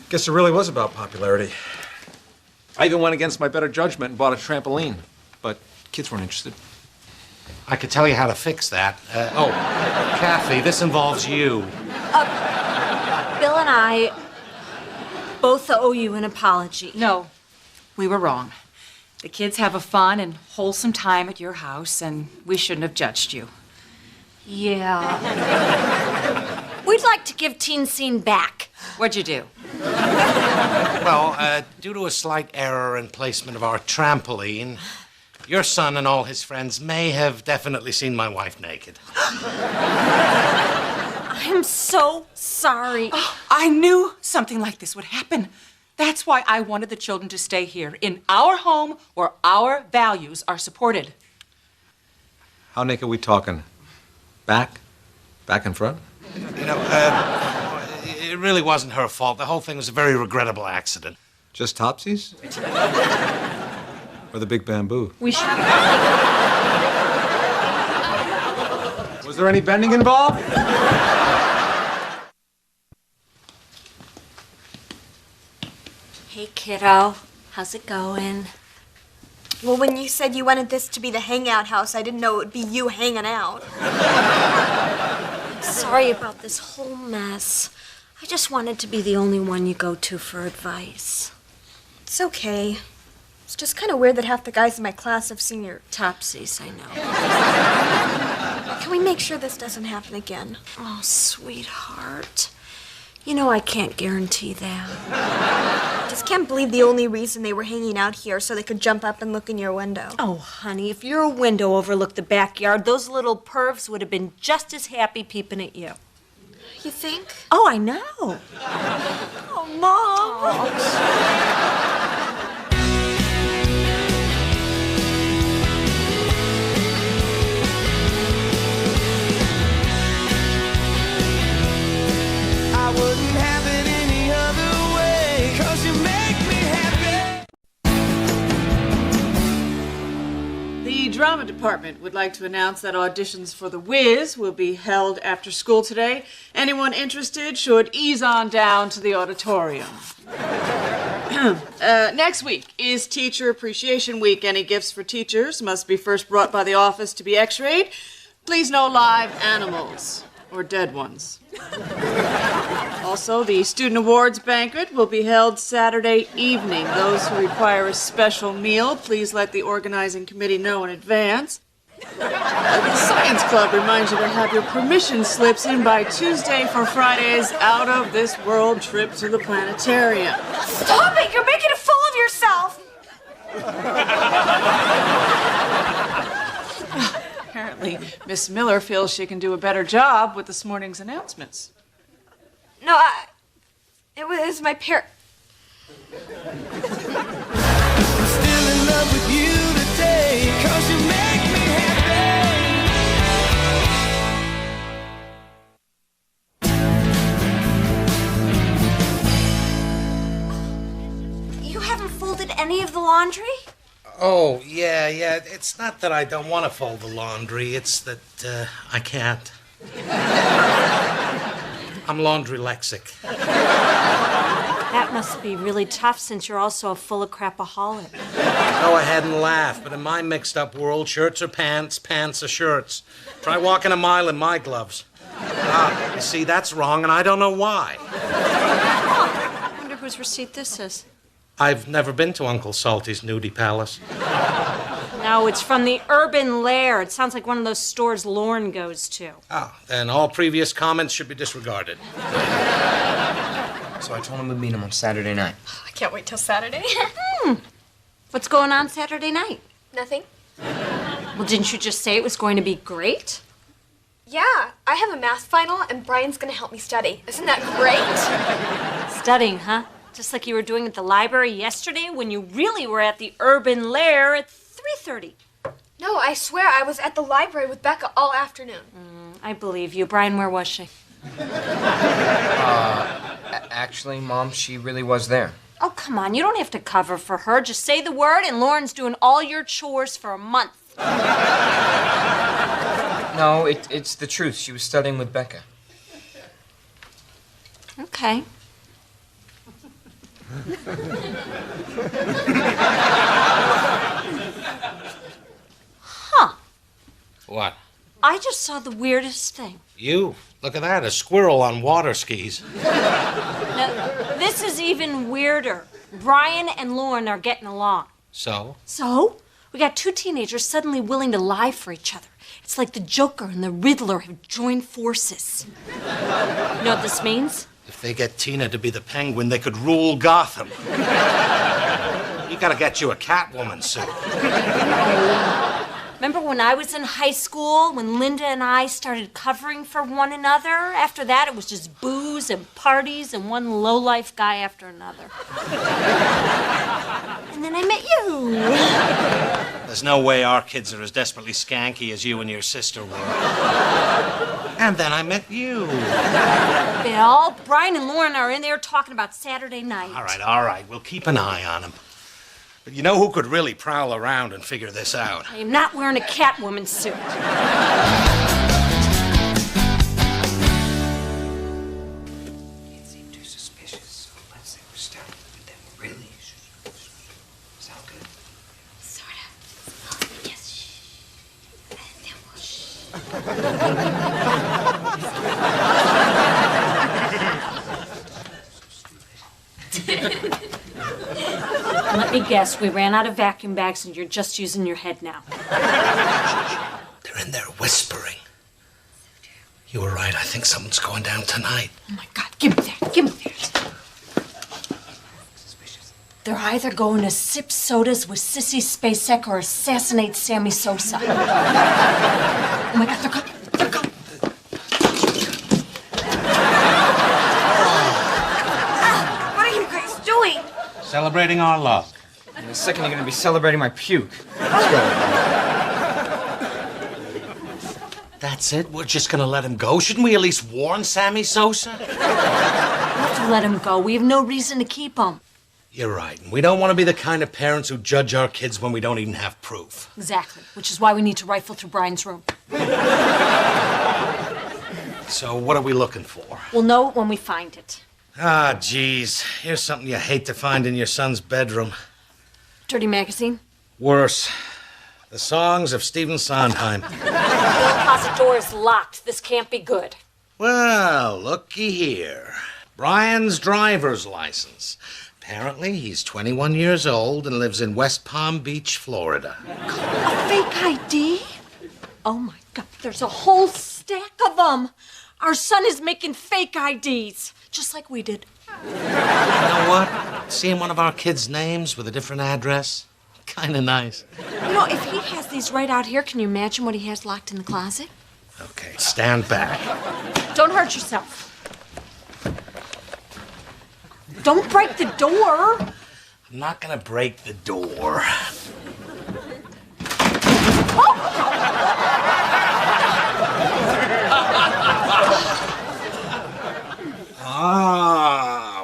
Guess it really was about popularity. I even went against my better judgment and bought a trampoline, but kids weren't interested. I could tell you how to fix that. Kathy, this involves you. Bill and I both owe you an apology. No, we were wrong. The kids have a fun and wholesome time at your house, and we shouldn't have judged you. Yeah. We'd like to give Teen Scene back. What'd you do? Well, due to a slight error in placement of our trampoline, your son and all his friends may have definitely seen my wife naked. I'm so sorry. Oh, I knew something like this would happen. That's why I wanted the children to stay here, in our home where our values are supported. How naked are we talking? Back? Back and front? You know, it really wasn't her fault. The whole thing was a very regrettable accident. Just topsies? Or the big bamboo? We should. Was there any bending involved? Hey, kiddo. How's it going? Well, when you said you wanted this to be the hangout house, I didn't know it would be you hanging out. Sorry about this whole mess. I just wanted to be the only one you go to for advice. It's okay. It's just kind of weird that half the guys in my class have seen your Topsies, I know. Can we make sure this doesn't happen again? Oh, sweetheart. You know I can't guarantee that. I just can't believe the only reason they were hanging out here so they could jump up and look in your window. Oh, honey, if your window overlooked the backyard, those little pervs would have been just as happy peeping at you. You think? Oh, I know. Oh, Mom. I wouldn't have it any other way, 'cause you make me happy. The drama department would like to announce that auditions for The Wiz will be held after school today. Anyone interested should ease on down to the auditorium. Next week is Teacher Appreciation Week. Any gifts for teachers must be first brought by the office to be x-rayed. Please no live animals or dead ones. Also, the Student Awards Banquet will be held Saturday evening. Those who require a special meal, please let the organizing committee know in advance. The Science Club reminds you to have your permission slips in by Tuesday for Friday's out-of-this-world trip to the planetarium. Stop it! You're making a fool of yourself! Apparently, Miss Miller feels she can do a better job with this morning's announcements. No, it was my parent. I'm still in love with you today, 'cause you make me You haven't folded any of the laundry? Oh, yeah. It's not that I don't want to fold the laundry. It's that I can't. I'm laundry lexic. That must be really tough since you're also a full of crapaholic. Go ahead and laugh, but in my mixed up world, shirts are pants, pants are shirts. Try walking a mile in my gloves. You see, that's wrong, and I don't know why. I wonder whose receipt this is. I've never been to Uncle Salty's nudie palace. No, it's from the Urban Lair. It sounds like one of those stores Lorne goes to. Oh, then all previous comments should be disregarded. So I told him we'd meet him on Saturday night. I can't wait till Saturday. What's going on Saturday night? Nothing. Well, didn't you just say it was going to be great? Yeah, I have a math final, and Brian's gonna help me study. Isn't that great? Studying, huh? Just like you were doing at the library yesterday when you really were at the Urban Lair at 3:30. No, I swear I was at the library with Becca all afternoon. I believe you. Brian, where was she? Actually, Mom, she really was there. Oh, come on. You don't have to cover for her. Just say the word, and Lauren's doing all your chores for a month. No, it's the truth. She was studying with Becca. Okay. Huh. What? I just saw the weirdest thing. You? Look at that, a squirrel on water skis. Now, this is even weirder. Brian and Lauren are getting along. So? So, we got two teenagers suddenly willing to lie for each other. It's like the Joker and the Riddler have joined forces. You know what this means? If they get Tina to be the Penguin, they could rule Gotham. You gotta get you a Catwoman suit. Remember when I was in high school, when Linda and I started covering for one another? After that, it was just booze and parties and one lowlife guy after another. And then I met you. There's no way our kids are as desperately skanky as you and your sister were. And then I met you. Bill, Brian and Lauren are in there talking about Saturday night. All right. We'll keep an eye on them. But you know who could really prowl around and figure this out? I am not wearing a Catwoman suit. It seemed too suspicious, so let's say we're stuck, but then we're really sound good? Sort of. Yes. Let me guess, we ran out of vacuum bags and you're just using your head now. They're in there whispering. You were right. I think someone's going down tonight. Oh, my God. Give me that. Give me that. They're either going to sip sodas with Sissy Spacek or assassinate Sammy Sosa. Oh, my God. They're coming. They're coming. What are you guys doing? Celebrating our love. In a second, you're gonna be celebrating my puke. Let's go. That's it? We're just gonna let him go? Shouldn't we at least warn Sammy Sosa? We have to let him go. We have no reason to keep him. You're right. We don't want to be the kind of parents who judge our kids when we don't even have proof. Exactly. Which is why we need to rifle through Brian's room. So what are we looking for? We'll know it when we find it. Ah, geez. Here's something you hate to find in your son's bedroom. Dirty magazine? Worse. The songs of Stephen Sondheim. The closet door is locked. This can't be good. Well, looky here. Brian's driver's license. Apparently, he's 21 years old and lives in West Palm Beach, Florida. A fake ID? Oh my God, there's a whole stack of them. Our son is making fake IDs, just like we did. You know what? Seeing one of our kids' names with a different address, kind of nice. You know, if he has these right out here, can you imagine what he has locked in the closet? Okay, stand back. Don't hurt yourself. Don't break the door. I'm not gonna break the door.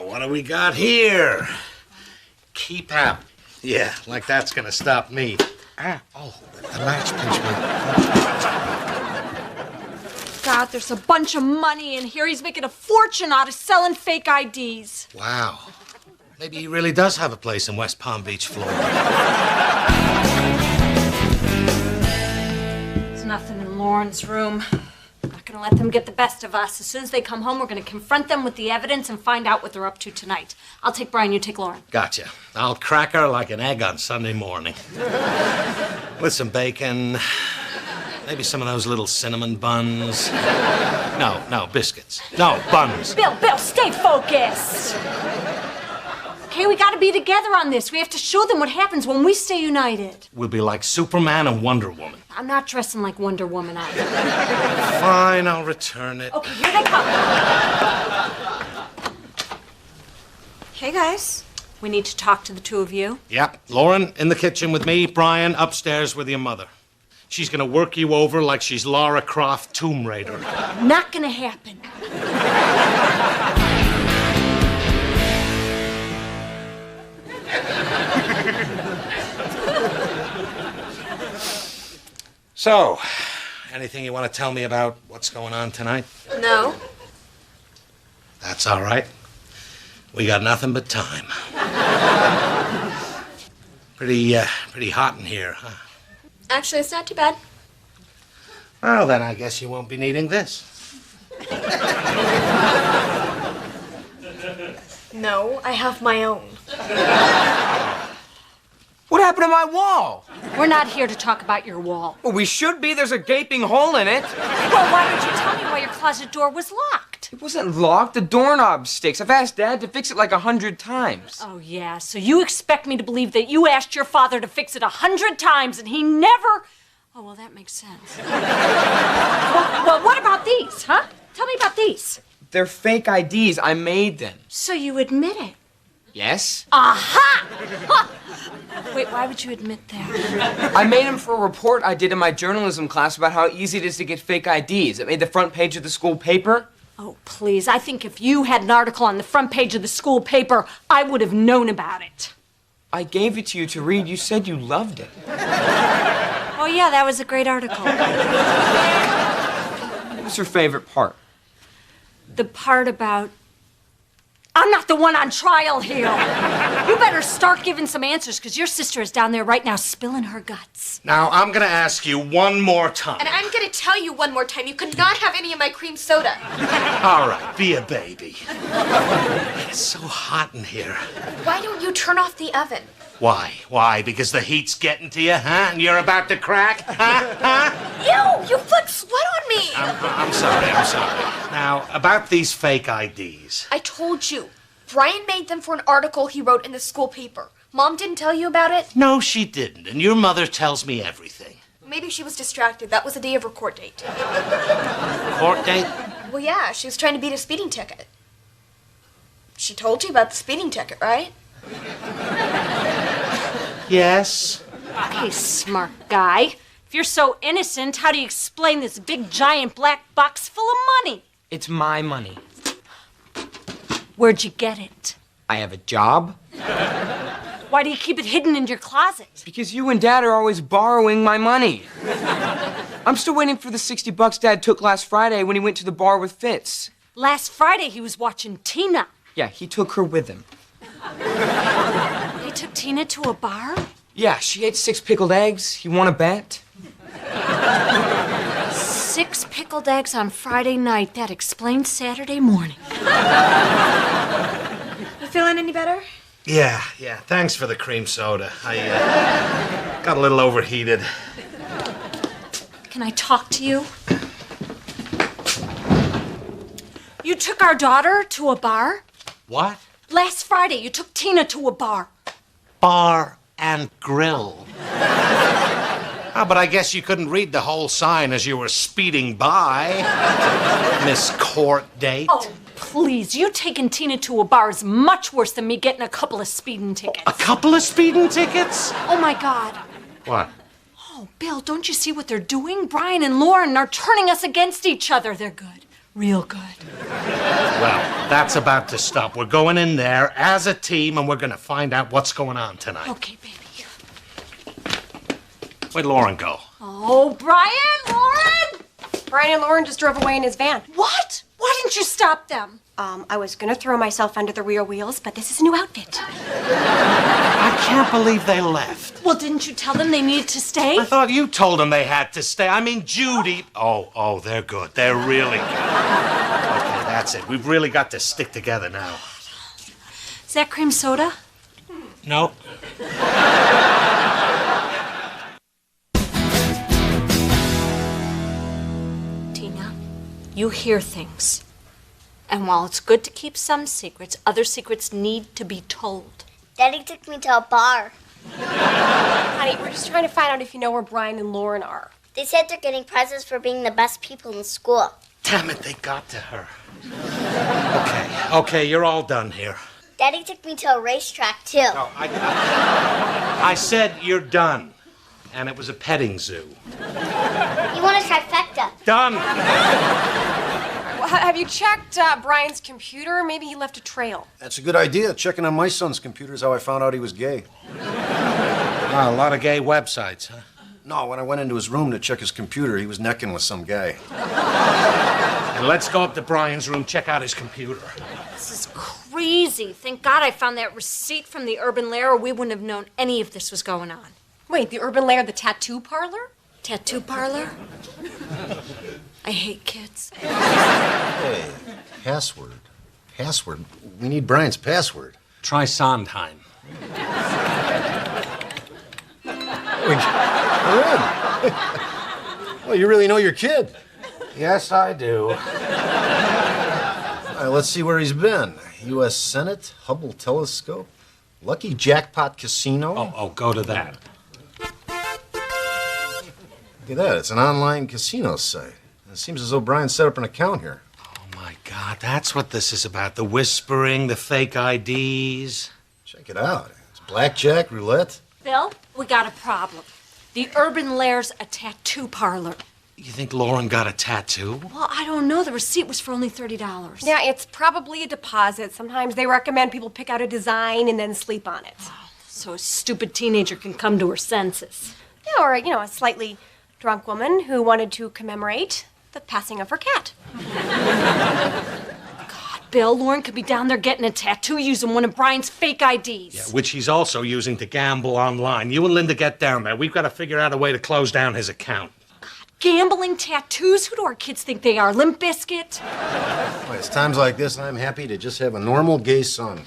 What do we got here? Keep out. Yeah, like that's gonna stop me. Oh, the latch pinched me. God, there's a bunch of money in here. He's making a fortune out of selling fake IDs. Wow. Maybe he really does have a place in West Palm Beach, Florida. There's nothing in Lauren's room. I'm not gonna let them get the best of us. As soon as they come home, we're gonna confront them with the evidence and find out what they're up to tonight. I'll take Brian, you take Lauren. Gotcha. I'll crack her like an egg on Sunday morning. With some bacon, maybe some of those little cinnamon buns. No, biscuits. No, buns. Bill, stay focused. Okay, we gotta be together on this. We have to show them what happens when we stay united. We'll be like Superman and Wonder Woman. I'm not dressing like Wonder Woman either. Fine, I'll return it. Okay, here they come. Hey, guys. We need to talk to the two of you. Yep, Lauren in the kitchen with me, Brian upstairs with your mother. She's gonna work you over like she's Lara Croft, Tomb Raider. Not gonna happen. So, anything you want to tell me about what's going on tonight? No. That's all right. We got nothing but time. Pretty hot in here, huh? Actually, it's not too bad. Well, then I guess you won't be needing this. No, I have my own. What happened to my wall? We're not here to talk about your wall. Well, we should be. There's a gaping hole in it. Well, why did you tell me why your closet door was locked? It wasn't locked. The doorknob sticks. I've asked Dad to fix it like 100 times. Oh, yeah, so you expect me to believe that you asked your father to fix it 100 times and he never... Oh, well, that makes sense. well, what about these, huh? Tell me about these. They're fake IDs. I made them. So you admit it? Yes? Aha! Huh. Wait, why would you admit that? I made them for a report I did in my journalism class about how easy it is to get fake IDs. It made the front page of the school paper. Oh, please. I think if you had an article on the front page of the school paper, I would have known about it. I gave it to you to read. You said you loved it. Oh, yeah, that was a great article. What was your favorite part? The part about... I'm not the one on trial here. You better start giving some answers, because your sister is down there right now spilling her guts. Now, I'm gonna ask you one more time. And I'm gonna tell you one more time, you could not have any of my cream soda. All right, be a baby. It's so hot in here. Why don't you turn off the oven? Why? Why? Because the heat's getting to you, huh? And you're about to crack? Huh? Ew, you put sweat on me. I'm sorry. Now, about these fake IDs. I told you. Brian made them for an article he wrote in the school paper. Mom didn't tell you about it? No, she didn't. And your mother tells me everything. Maybe she was distracted. That was the day of her court date. Court date? Well, yeah, she was trying to beat a speeding ticket. She told you about the speeding ticket, right? Yes. Okay, smart guy. If you're so innocent, how do you explain this big, giant black box full of money? It's my money. Where'd you get it? I have a job. Why do you keep it hidden in your closet? Because you and Dad are always borrowing my money. I'm still waiting for the $60 Dad took last Friday when he went to the bar with Fitz. Last Friday, he was watching Tina. Yeah, he took her with him. He took Tina to a bar? Yeah, she ate 6 pickled eggs. You want to bet? 6 pickled eggs on Friday night. That explains Saturday morning. You feeling any better? Yeah. Thanks for the cream soda. I got a little overheated. Can I talk to you? You took our daughter to a bar? What? Last Friday, you took Tina to a bar. Bar and grill. Ah, but I guess you couldn't read the whole sign as you were speeding by, Miss Court Date. Oh, please. You taking Tina to a bar is much worse than me getting a couple of speeding tickets. A couple of speeding tickets? Oh, my God. What? Oh, Bill, don't you see what they're doing? Brian and Lauren are turning us against each other. They're good. Real good. Well, that's about to stop. We're going in there as a team, and we're going to find out what's going on tonight. Okay, baby. Where'd Lauren go? Oh, Brian, Lauren! Brian and Lauren just drove away in his van. What? Why didn't you stop them? I was gonna throw myself under the rear wheels, but this is a new outfit. I can't believe they left. Well, didn't you tell them they needed to stay? I thought you told them they had to stay. I mean, Judy. Oh, they're good. They're really good. Okay, that's it. We've really got to stick together now. Is that cream soda? No. Tina, you hear things. And while it's good to keep some secrets, other secrets need to be told. Daddy took me to a bar. Honey, we're just trying to find out if you know where Brian and Lauren are. They said they're getting prizes for being the best people in school. Damn it, they got to her. Okay, you're all done here. Daddy took me to a racetrack, too. No, I said you're done. And it was a petting zoo. You want a trifecta? Done. Well, have you checked Brian's computer? Maybe he left a trail. That's a good idea. Checking on my son's computer is how I found out he was gay. Wow, a lot of gay websites, huh? No, when I went into his room to check his computer, he was necking with some guy. And let's go up to Brian's room, check out his computer. This is crazy. Thank God I found that receipt from the Urban Lair, or we wouldn't have known any of this was going on. Wait, the Urban Lair, the tattoo parlor? Tattoo parlor? I hate kids. Hey, password. Password? We need Brian's password. Try Sondheim. We're in. Well, you really know your kid. Yes, I do. All right, let's see where he's been. U.S. Senate, Hubble Telescope, Lucky Jackpot Casino. Oh, go to that. Look at that. It's an online casino site. It seems as though Brian set up an account here. Oh, my God, that's what this is about. The whispering, the fake IDs. Check it out. It's blackjack, roulette. Bill, we got a problem. The Urban Lair's a tattoo parlor. You think Lauren got a tattoo? Well, I don't know. The receipt was for only $30. Yeah, it's probably a deposit. Sometimes they recommend people pick out a design and then sleep on it. So a stupid teenager can come to her senses. Yeah, or, a slightly drunk woman who wanted to commemorate the passing of her cat. Bill, Lauren could be down there getting a tattoo using one of Brian's fake IDs. Yeah, which he's also using to gamble online. You and Linda get down there. We've got to figure out a way to close down his account. Gambling tattoos? Who do our kids think they are? Limp Bizkit? Well, it's times like this I'm happy to just have a normal gay son.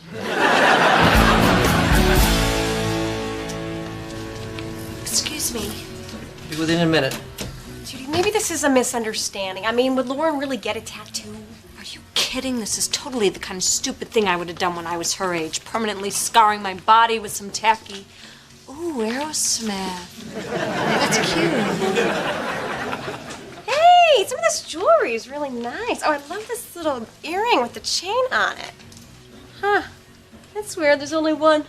Excuse me. Be within a minute. Judy, maybe this is a misunderstanding. I mean, would Lauren really get a tattoo? Are you kidding? This is totally the kind of stupid thing I would have done when I was her age. Permanently scarring my body with some tacky... Ooh, Aerosmith. That's cute. Hey, some of this jewelry is really nice. Oh, I love this little earring with the chain on it. Huh. That's weird. There's only one.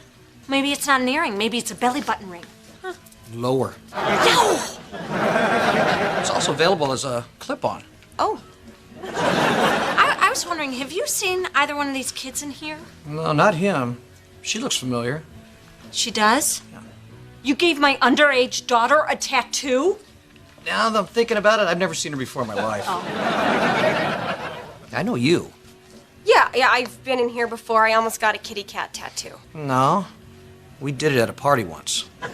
Maybe it's not an earring. Maybe it's a belly button ring. Huh. Lower. No! It's also available as a clip-on. Oh. I was wondering, have you seen either one of these kids in here? No, not him. She looks familiar. She does? Yeah. You gave my underage daughter a tattoo? Now that I'm thinking about it, I've never seen her before in my life. Oh. I know you. Yeah, I've been in here before. I almost got a kitty cat tattoo. No. We did it at a party once. Hit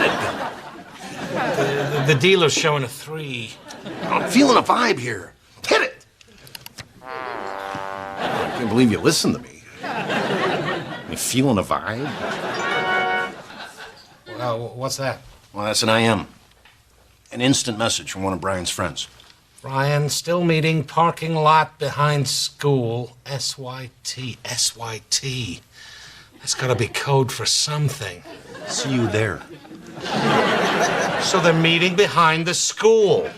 it, Bill. The dealer's showing a 3. I'm feeling a vibe here. Hit it! I can't believe you listened to me. You feeling a vibe? What's that? Well, that's an IM. An instant message from one of Brian's friends. Brian, still meeting, parking lot behind school. SYT. SYT. That's gotta be code for something. See you there. So they're meeting behind the school.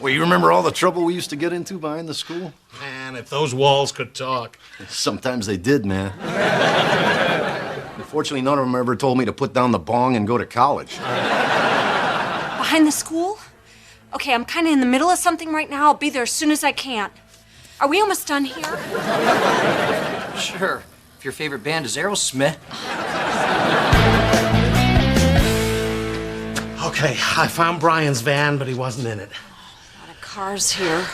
Well, you remember all the trouble we used to get into behind the school? Man, if those walls could talk. Sometimes they did, man. Unfortunately, none of them ever told me to put down the bong and go to college. Behind the school? Okay, I'm kind of in the middle of something right now. I'll be there as soon as I can. Are we almost done here? Sure. If your favorite band is Aerosmith. Okay, I found Brian's van, but he wasn't in it. A lot of cars here.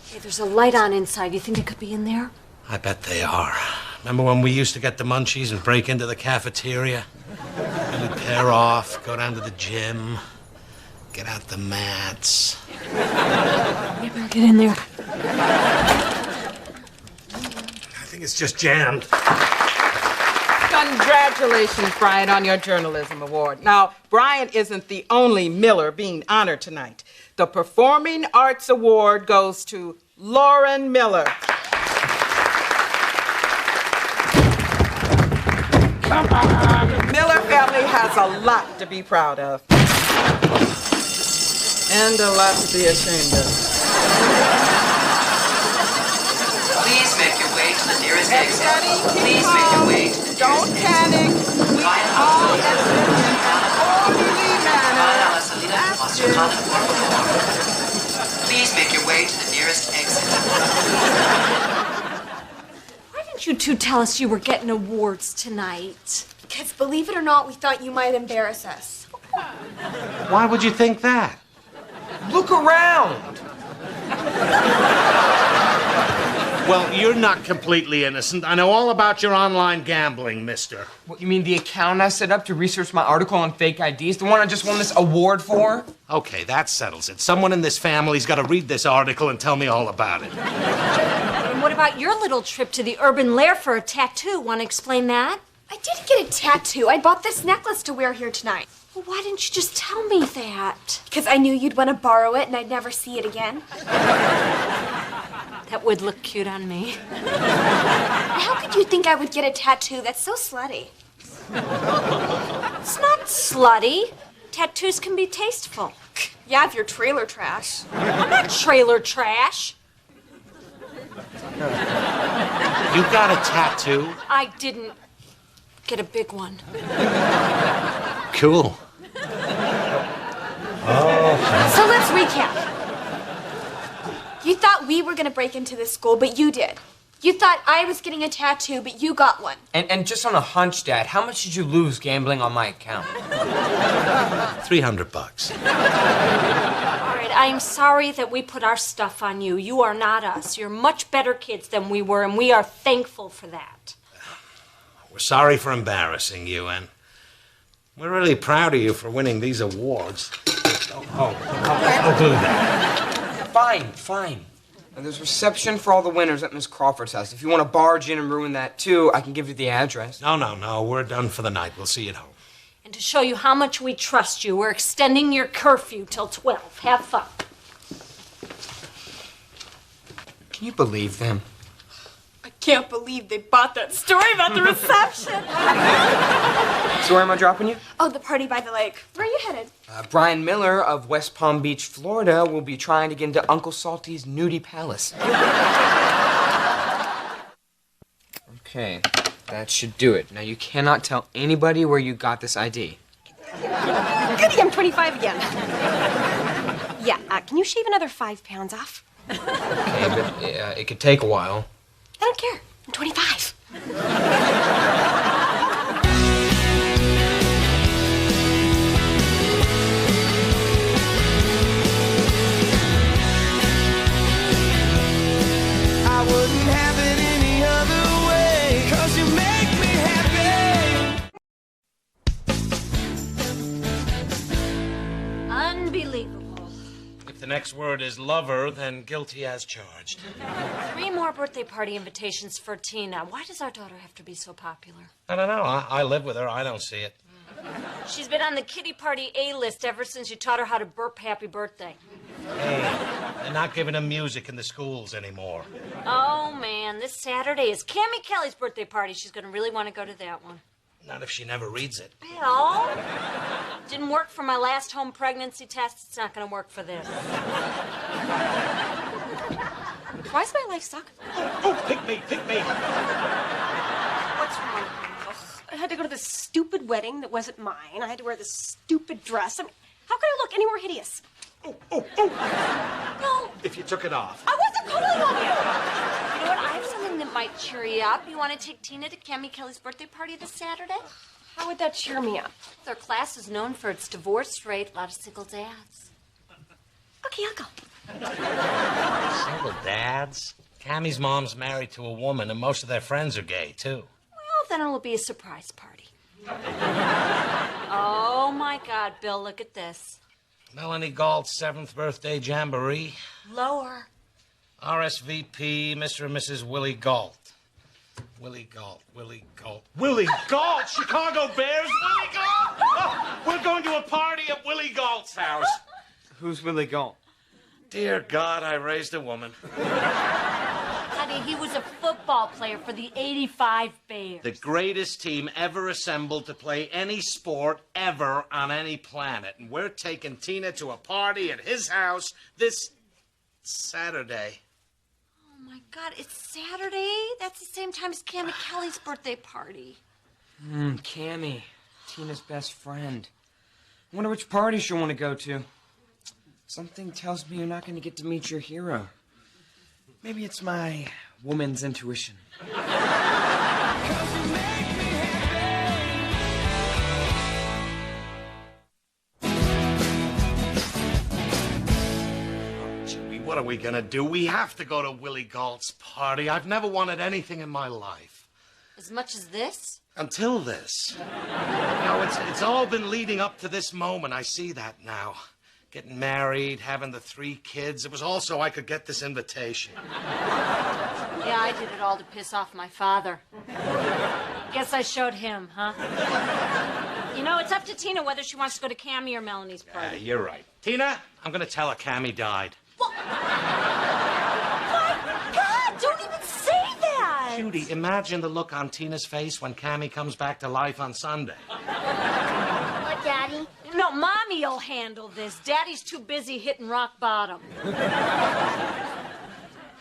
Hey, there's a light on inside. You think it could be in there? I bet they are. Remember when we used to get the munchies and break into the cafeteria? And we'd pair off, go down to the gym, get out the mats. Maybe I'll get in there. I think it's just jammed. Congratulations, Brian, on your journalism award. Now, Brian isn't the only Miller being honored tonight. The Performing Arts Award goes to Lauren Miller. Miller family has a lot to be proud of. And a lot to be ashamed of. Please make your way to the nearest exit. Please make your way to the nearest Don't panic. We all exit in an orderly manner. Please make your way to the nearest exit. Why didn't you two tell us you were getting awards tonight? Because believe it or not, we thought you might embarrass us. Why would you think that? Look around. Well, you're not completely innocent. I know all about your online gambling, mister. What, you mean the account I set up to research my article on fake IDs? The one I just won this award for? Okay, that settles it. Someone in this family's got to read this article and tell me all about it. And what about your little trip to the urban lair for a tattoo? Want to explain that? I didn't get a tattoo. I bought this necklace to wear here tonight. Well, why didn't you just tell me that? Because I knew you'd want to borrow it and I'd never see it again. That would look cute on me. How could you think I would get a tattoo? That's so slutty. It's not slutty. Tattoos can be tasteful. Yeah, if you're trailer trash. I'm not trailer trash. You got a tattoo? I didn't get a big one. Cool. So let's recap. You thought we were gonna break into this school, but you did. You thought I was getting a tattoo, but you got one. And just on a hunch, Dad, how much did you lose gambling on my account? $300. All right, I'm sorry that we put our stuff on you. You are not us. You're much better kids than we were, and we are thankful for that. We're sorry for embarrassing you, and we're really proud of you for winning these awards. Don't do that. Fine. And there's reception for all the winners at Miss Crawford's house. If you want to barge in and ruin that, too, I can give you the address. No. We're done for the night. We'll see you at home. And to show you how much we trust you, we're extending your curfew till 12. Have fun. Can you believe them? I can't believe they bought that story about the reception. So where am I dropping you? Oh, the party by the lake. Where are you headed? Brian Miller of West Palm Beach, Florida, will be trying to get into Uncle Salty's nudie palace. Okay, that should do it. Now, you cannot tell anybody where you got this ID. Goody, I'm 25 again. Yeah, can you shave another 5 pounds off? Okay, but it could take a while. I don't care. I'm 25. I wouldn't have it any other way, 'cause you make me happy. Unbelievable. If the next word is lover, then guilty as charged. 3 more birthday party invitations for Tina. Why does our daughter have to be so popular? I don't know. I live with her. I don't see it. She's been on the kiddie party A-list ever since you taught her how to burp happy birthday. Hey, they're not giving them music in the schools anymore. Oh, man, this Saturday is Cammie Kelly's birthday party. She's going to really want to go to that one. Not if she never reads it. Bill, didn't work for my last home pregnancy test. It's not going to work for this. Why does my life suck? Oh, pick me. What's wrong? I had to go to this stupid wedding that wasn't mine. I had to wear this stupid dress. I mean, how could I look any more hideous? Oh. No. If you took it off. I wasn't calling on you. You know what? I have something that might cheer you up. You want to take Tina to Cammie Kelly's birthday party this Saturday? How would that cheer me up? Their class is known for its divorce rate. A lot of single dads. Okay, I'll go. Single dads? Cammie's mom's married to a woman, and most of their friends are gay, too. Well, then it'll be a surprise party. Oh, my God, Bill, look at this. Melanie Galt's 7th birthday jamboree. Lower. RSVP, Mr. and Mrs. Willie Galt. Willie Galt. Chicago Bears, Willie Galt! Oh, we're going to a party at Willie Galt's house. Who's Willie Galt? Dear God, I raised a woman. Honey, he was a football player for the '85 Bears. The greatest team ever assembled to play any sport ever on any planet. And we're taking Tina to a party at his house this Saturday. Oh, my God, it's Saturday? That's the same time as Cammie Kelly's birthday party. Cammie, Tina's best friend. I wonder which party she'll want to go to. Something tells me you're not going to get to meet your hero. Maybe it's my woman's intuition. What are we gonna do? We have to go to Willie Galt's party. I've never wanted anything in my life. As much as this? Until this. It's all been leading up to this moment. I see that now. Getting married, having the 3 kids. It was all so I could get this invitation. Yeah, I did it all to piss off my father. Guess I showed him, huh? You know, it's up to Tina whether she wants to go to Cammie or Melanie's party. You're right. Tina, I'm gonna tell her Cammie died. My God, don't even say that! Judy, imagine the look on Tina's face when Cammie comes back to life on Sunday. What, Daddy? No, Mommy'll handle this. Daddy's too busy hitting rock bottom.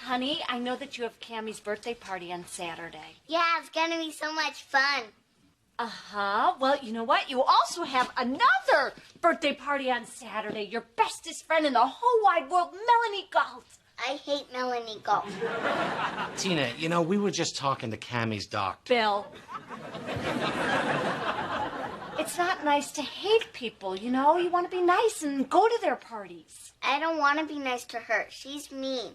Honey, I know that you have Cammie's birthday party on Saturday. Yeah, it's gonna be so much fun. Uh-huh. Well, you know what? You also have another birthday party on Saturday. Your bestest friend in the whole wide world, Melanie Galt. I hate Melanie Galt. Tina, you know, we were just talking to Cammie's doctor. Bill. It's not nice to hate people, you know? You want to be nice and go to their parties. I don't want to be nice to her. She's mean.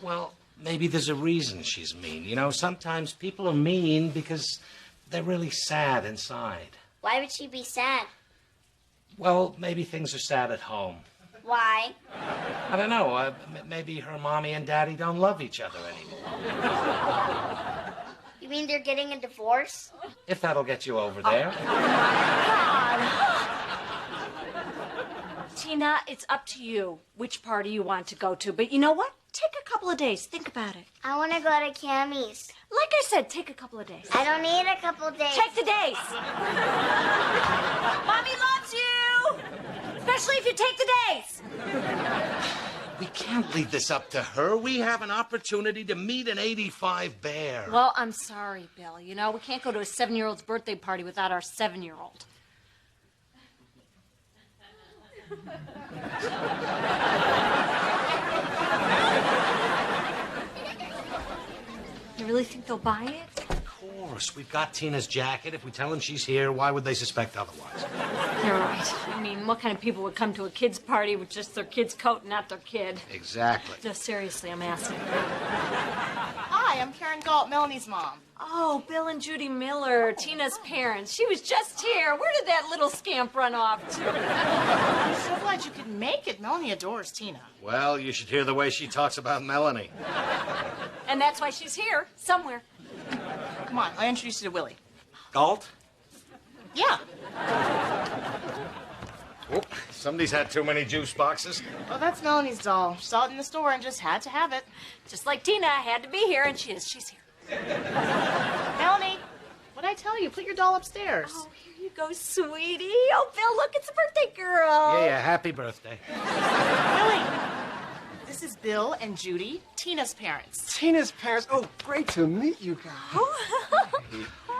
Well, maybe there's a reason she's mean. You know, sometimes people are mean because they're really sad inside. Why would she be sad? Well, maybe things are sad at home. Why? I don't know. Maybe her mommy and daddy don't love each other anymore. You mean they're getting a divorce? If that'll get you over there. Tina, it's up to you which party you want to go to. But you know what? Take a couple of days. Think about it. I want to go to Cammie's. Like I said, take a couple of days. I don't need a couple days. Take the days. Mommy loves you. Especially if you take the days. We can't leave this up to her. We have an opportunity to meet an '85 Bear. Well, I'm sorry, Bill. You know, we can't go to a 7-year-old's birthday party without our 7-year-old. You really think they'll buy it? Of course. We've got Tina's jacket. If we tell them she's here, why would they suspect otherwise? You're right. I mean, what kind of people would come to a kid's party with just their kid's coat and not their kid? Exactly. No, seriously, I'm asking. Hi, I'm Karen Galt, Melanie's mom. Oh, Bill and Judy Miller, Tina's parents. She was just here. Where did that little scamp run off to? I'm so glad you could make it. Melanie adores Tina. Well, you should hear the way she talks about Melanie. And that's why she's here, somewhere. Come on, I'll introduce you to Willie. Galt? Yeah. Oh, somebody's had too many juice boxes. Oh, that's Melanie's doll. She saw it in the store and just had to have it. Just like Tina had to be here, and she's here. Melanie, what'd I tell you? Put your doll upstairs. Oh, here you go, sweetie. Oh, Bill, look, it's a birthday girl. Yeah, happy birthday. Billy, this is Bill and Judy, Tina's parents. Tina's parents? Oh, great to meet you guys.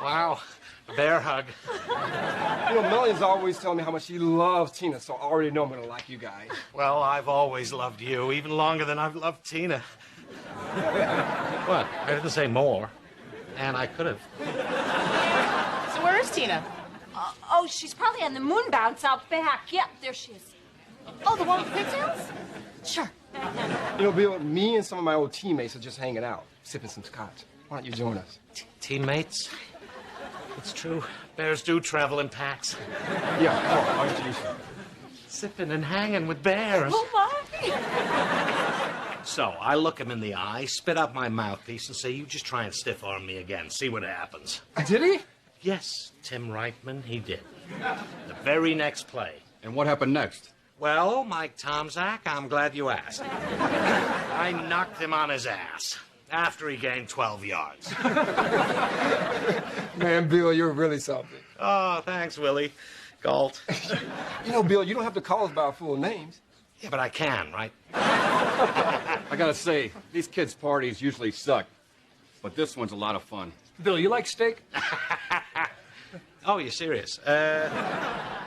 Wow, a bear hug. You know, Melanie's always telling me how much she loves Tina, so I already know I'm gonna like you guys. Well, I've always loved you, even longer than I've loved Tina. What? I didn't say more. And I could have. So where is Tina? Oh, she's probably on the moon bounce out back. Yep, there she is. Oh, the one with pigtails? Sure. You know, Bill, me and some of my old teammates are just hanging out, sipping some scotch. Why don't you join us? Teammates? It's true. Bears do travel in packs. Yeah, I'll introduce you. Sipping and hanging with bears. Oh, my. So I look him in the eye, spit out my mouthpiece, and say, you just try and stiff arm me again. See what happens. Did he? Yes, Tim Reitman, he did. The very next play. And what happened next? Well, Mike Tomczak, I'm glad you asked. I knocked him on his ass after he gained 12 yards. Man, Bill, you're really something. Oh, thanks, Willie. Galt. You know, Bill, you don't have to call us by our full names. Yeah, but I can, right? I gotta say, these kids' parties usually suck. But this one's a lot of fun. Bill, you like steak? Oh, you're serious?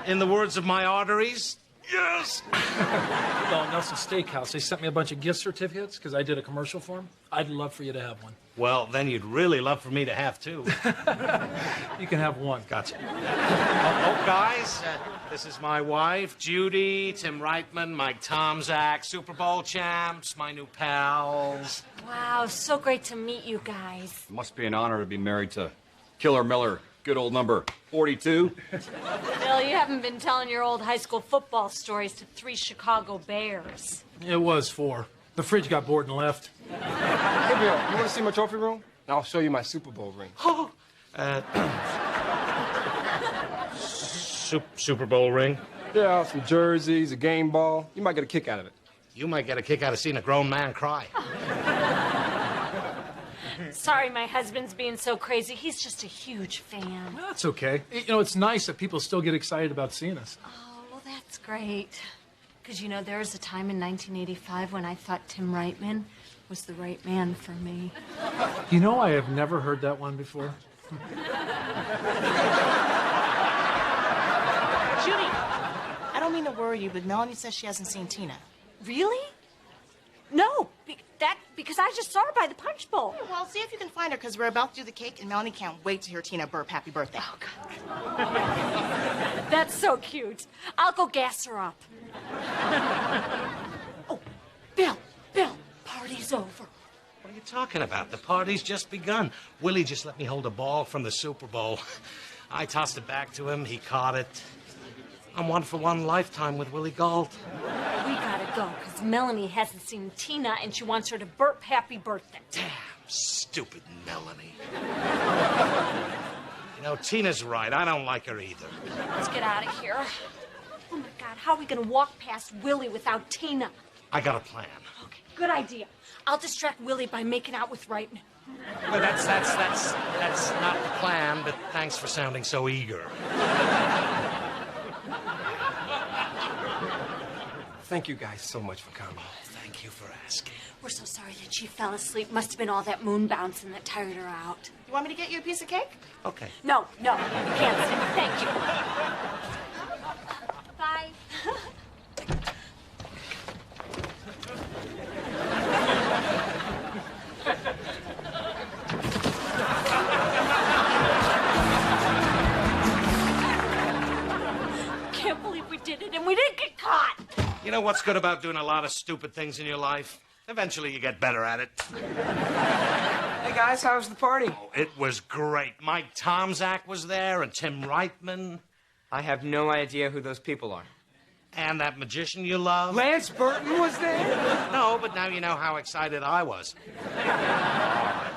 In the words of my arteries, yes! Well, Nelson's Steakhouse, they sent me a bunch of gift certificates because I did a commercial for them. I'd love for you to have one. Well, then you'd really love for me to have two. You can have one. Gotcha. Oh, guys, this is my wife, Judy, Tim Reitman, Mike Tomczak, Super Bowl champs, my new pals. Wow, so great to meet you guys. It must be an honor to be married to Killer Miller, good old number 42. Bill, you haven't been telling your old high school football stories to 3 Chicago Bears. It was 4. The fridge got bored and left. Hey, Bill, you want to see my trophy room? I'll show you my Super Bowl ring. Super Bowl ring? Yeah, some jerseys, a game ball. You might get a kick out of it. You might get a kick out of seeing a grown man cry. Sorry, my husband's being so crazy. He's just a huge fan. That's okay. You know, it's nice that people still get excited about seeing us. Oh, well, that's great. Because, you know, there was a time in 1985 when I thought Tim Reitman was the right man for me. You know, I have never heard that one before. Judy, I don't mean to worry you, but Melanie says she hasn't seen Tina. Really? No, because I just saw her by the punch bowl. Well, see if you can find her, because we're about to do the cake, and Melanie can't wait to hear Tina burp happy birthday. Oh, God. That's so cute. I'll go gas her up. Oh, Bill, party's over. What are you talking about? The party's just begun. Willie just let me hold a ball from the Super Bowl. I tossed it back to him. He caught it. I'm one for one lifetime with Willie Galt. We gotta go, because Melanie hasn't seen Tina, and she wants her to burp happy birthday. Damn, stupid Melanie. You know, Tina's right. I don't like her either. Let's get out of here. Oh, my God, how are we gonna walk past Willie without Tina? I got a plan. Okay, good idea. I'll distract Willie by making out with Reitman. Well, that's not the plan, but thanks for sounding so eager. Thank you guys so much for coming. Thank you for asking. We're so sorry that she fell asleep. Must have been all that moon bouncing that tired her out. You want me to get you a piece of cake? Okay. No, you can't sit. Thank you. Bye. Can't believe we did it and we didn't get caught. You know what's good about doing a lot of stupid things in your life? Eventually you get better at it. Hey, guys, how was the party? Oh, it was great. Mike Tomczak was there and Tim Reitman. I have no idea who those people are. And that magician you love? Lance Burton was there? No, but now you know how excited I was.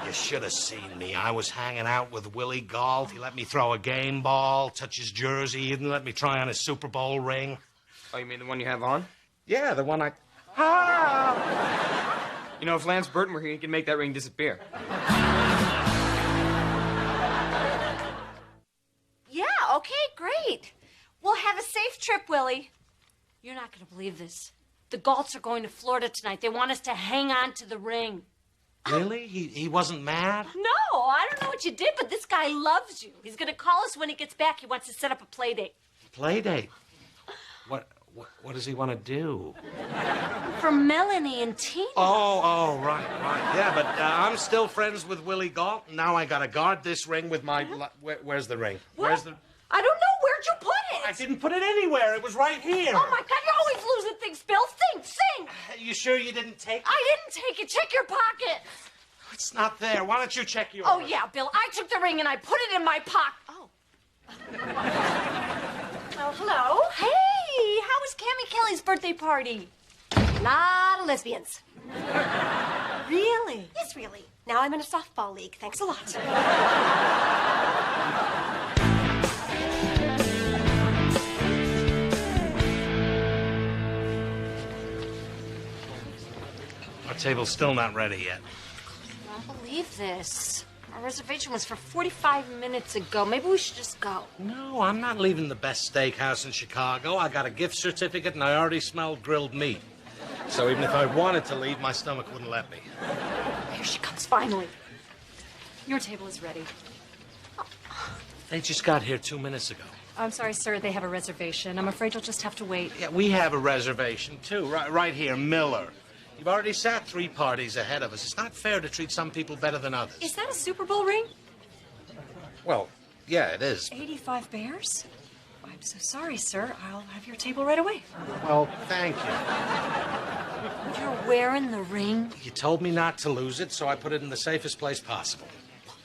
You should have seen me. I was hanging out with Willie Galt. He let me throw a game ball, touch his jersey. He even let me try on his Super Bowl ring. Oh, you mean the one you have on? Yeah, the one I... You know, if Lance Burton were here, he could make that ring disappear. Yeah, okay, great. We'll have a safe trip, Willie. You're not going to believe this. The Galts are going to Florida tonight. They want us to hang on to the ring. Really? He wasn't mad? No, I don't know what you did, but this guy loves you. He's going to call us when he gets back. He wants to set up a play date. Play date? What does he want to do? For Melanie and Tina. Oh, right. Yeah, but I'm still friends with Willie Galt. Now I got to guard this ring with my... Where's the ring? What? Where's the... I don't know. Where'd you put it? I didn't put it anywhere. It was right here. Oh, my God. You're always losing things, Bill. Sing. You sure you didn't take it? I didn't take it. Check your pockets. It's not there. Why don't you check yours? Oh, yeah, Bill. I took the ring and I put it in my pocket. Oh. Well, hello. Hey, how was Cammy Kelly's birthday party? Lot of lesbians. Really? Yes, really. Now I'm in a softball league. Thanks a lot. Our table's still not ready yet. I don't believe this. Our reservation was for 45 minutes ago. Maybe we should just go. No, I'm not leaving the best steakhouse in Chicago. I got a gift certificate and I already smelled grilled meat. So even if I wanted to leave, my stomach wouldn't let me. Here she comes, finally. Your table is ready. They just got here 2 minutes ago. I'm sorry, sir. They have a reservation. I'm afraid you'll just have to wait. Yeah, we have a reservation, too. Right here, Miller. You've already sat 3 parties ahead of us. It's not fair to treat some people better than others. Is that a Super Bowl ring? Well, yeah, it is. 85 Bears? I'm so sorry, sir. I'll have your table right away. Well, thank you. You're wearing the ring? You told me not to lose it, so I put it in the safest place possible.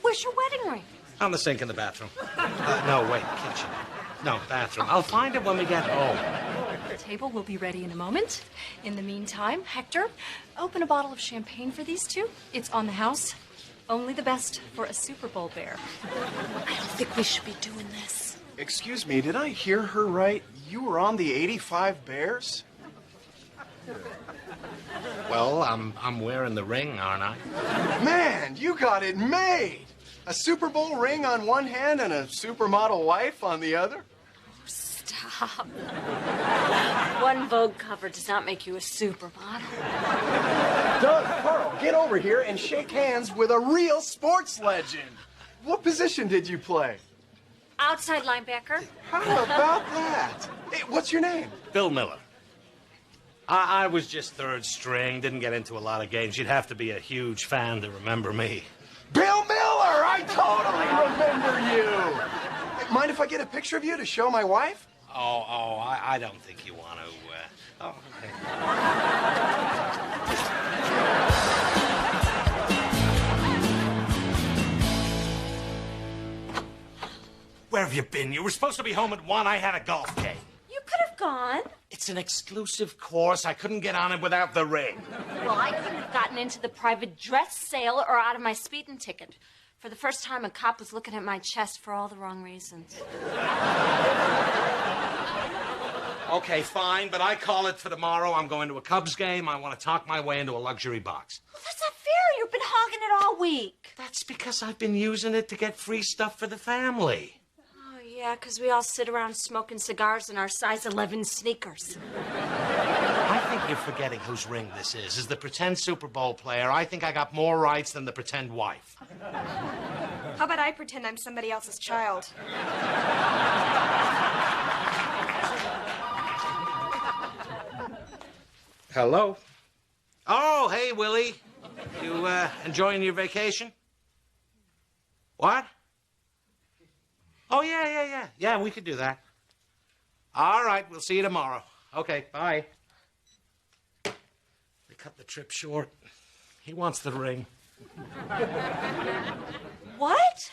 Where's your wedding ring? On the sink in the bathroom. No, wait, kitchen. No, bathroom. I'll find it when we get home. The table will be ready in a moment. In the meantime, Hector, open a bottle of champagne for these two. It's on the house. Only the best for a Super Bowl bear. I don't think we should be doing this. Excuse me, did I hear her right? You were on the 85 Bears? Well, I'm wearing the ring, aren't I? Man, you got it made! A Super Bowl ring on one hand and a supermodel wife on the other? Stop. One Vogue cover does not make you a supermodel. Doug, Carl, get over here and shake hands with a real sports legend. What position did you play? Outside linebacker. How about that? Hey, what's your name? Bill Miller. I was just third string, didn't get into a lot of games. You'd have to be a huge fan to remember me. Bill Miller! I totally remember you! Mind if I get a picture of you to show my wife? I don't think you want to. Okay. Where have you been? You were supposed to be home at 1. I had a golf game. You could have gone. It's an exclusive course. I couldn't get on it without the ring. Well, I couldn't have gotten into the private dress sale or out of my speeding ticket. For the first time, a cop was looking at my chest for all the wrong reasons. Okay, fine, but I call it for tomorrow. I'm going to a Cubs game. I want to talk my way into a luxury box. Well, that's not fair. You've been hogging it all week. That's because I've been using it to get free stuff for the family. Oh, yeah, because we all sit around smoking cigars in our size 11 sneakers. I think you're forgetting whose ring this is. As the pretend Super Bowl player, I think I got more rights than the pretend wife. How about I pretend I'm somebody else's child? Hello? Oh, hey, Willie. You, enjoying your vacation? What? Oh, yeah. Yeah, we could do that. All right, we'll see you tomorrow. Okay, bye. They cut the trip short. He wants the ring. What?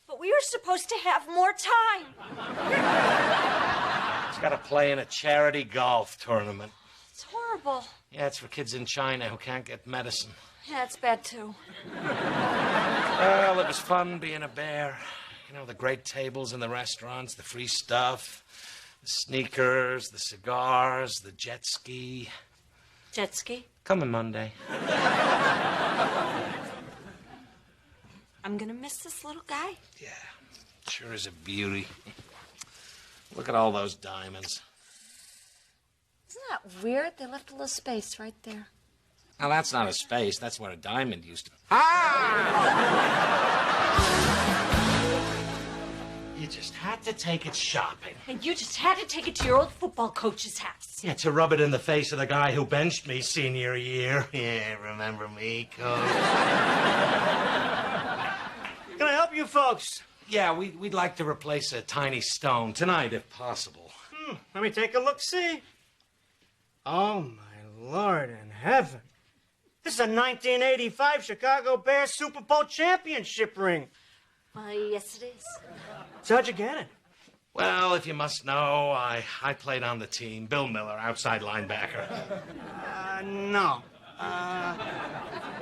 But we were supposed to have more time. He's got to play in a charity golf tournament. It's horrible. Yeah, it's for kids in China who can't get medicine. Yeah, it's bad too. Well, it was fun being a bear. You know, the great tables in the restaurants, the free stuff, the sneakers, the cigars, the jet ski. Jet ski? Coming Monday. I'm gonna miss this little guy. Sure is a beauty. Look at all those diamonds. Isn't that weird? They left a little space right there. Now, that's not a space. That's where a diamond used to be. You just had to take it shopping. And you just had to take it to your old football coach's house. Yeah, to rub it in the face of the guy who benched me senior year. Yeah, remember me, Coach? Can I help you folks? Yeah, we'd like to replace a tiny stone tonight, if possible. Let me take a look-see. Oh, my Lord in heaven. This is a 1985 Chicago Bears Super Bowl championship ring. Why, yes, it is. So how'd you get it? Well, if you must know, I played on the team. Bill Miller, outside linebacker. No.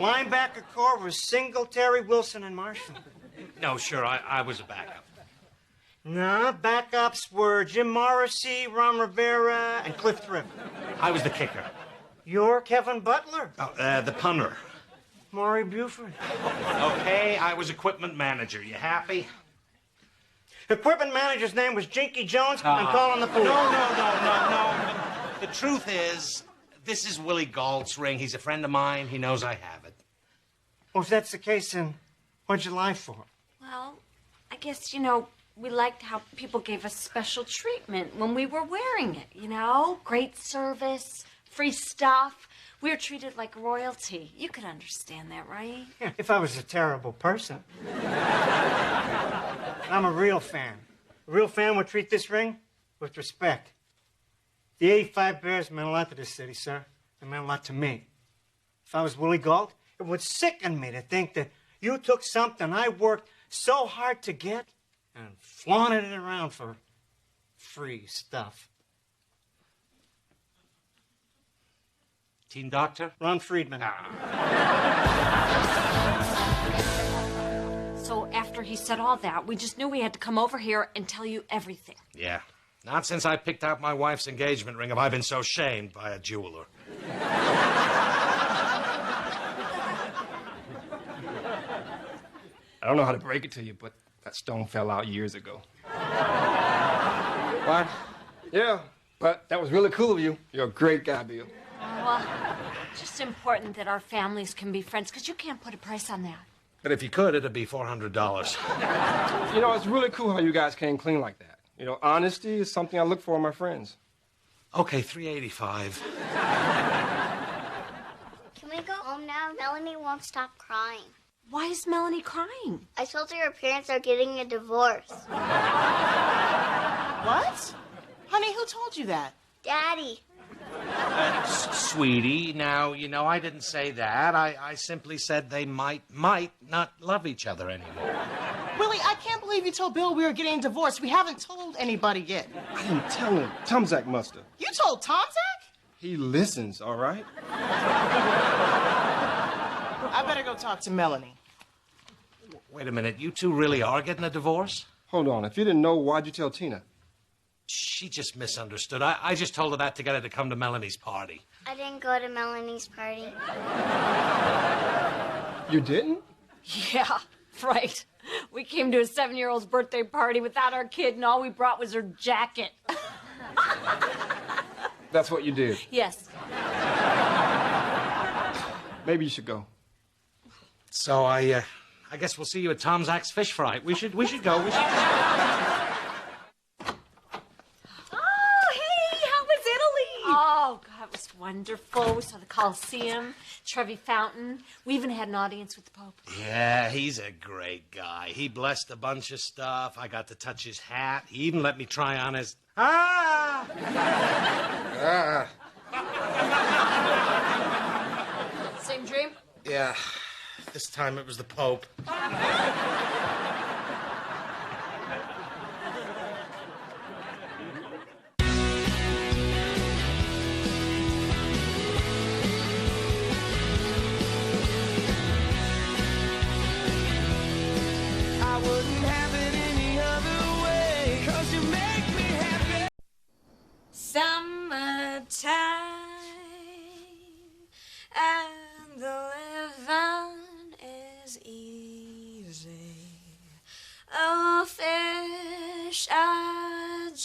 Linebacker core was Singletary, Wilson, and Marshall. No, sure, I was a backup. No, backups were Jim Morrissey, Ron Rivera, and Cliff Thrift. I was the kicker. You're Kevin Butler. Oh, the punter. Maury Buford. Okay, I was equipment manager. You happy? Equipment manager's name was Jinky Jones. I'm calling the police. No. The truth is, this is Willie Galt's ring. He's a friend of mine. He knows I have it. Well, if that's the case, then what'd you lie for? Well, I guess, we liked how people gave us special treatment when we were wearing it, Great service, free stuff. We were treated like royalty. You could understand that, right? Yeah, if I was a terrible person. I'm a real fan. A real fan would treat this ring with respect. The 85 Bears meant a lot to this city, sir. It meant a lot to me. If I was Willie Galt, it would sicken me to think that you took something I worked so hard to get and flaunted it around for free stuff. Team doctor? Ron Friedman. So after he said all that, we just knew we had to come over here and tell you everything. Yeah. Not since I picked out my wife's engagement ring have I been so shamed by a jeweler. I don't know how to break it to you, but that stone fell out years ago. What? Yeah, but that was really cool of you. You're a great guy, Bill. Well, it's just important that our families can be friends, because you can't put a price on that. But if you could, it'd be $400. It's really cool how you guys came clean like that. Honesty is something I look for in my friends. Okay, $385. Can we go home now? Melanie won't stop crying. Why is Melanie crying? I told her parents are getting a divorce. What? Honey, who told you that? Daddy. Sweetie, now, I didn't say that. I simply said they might not love each other anymore. Willie, I can't believe you told Bill we were getting divorced. We haven't told anybody yet. I didn't tell him. Tomzak must have. You told Tomzak? He listens, all right? I better go talk to Melanie. Wait a minute, you two really are getting a divorce? Hold on. If you didn't know, why'd you tell Tina? She just misunderstood. I just told her that to get her to come to Melanie's party. I didn't go to Melanie's party. You didn't? Yeah, right. We came to a 7-year-old's birthday party without our kid, and all we brought was her jacket. That's what you did. Yes. Maybe you should go. So I guess we'll see you at Tomzak's fish fry. We should go. Oh, God, it was wonderful. We saw the Coliseum, Trevi Fountain. We even had an audience with the Pope. Yeah, he's a great guy. He blessed a bunch of stuff. I got to touch his hat. He even let me try on his... Same dream? Yeah, this time it was the Pope.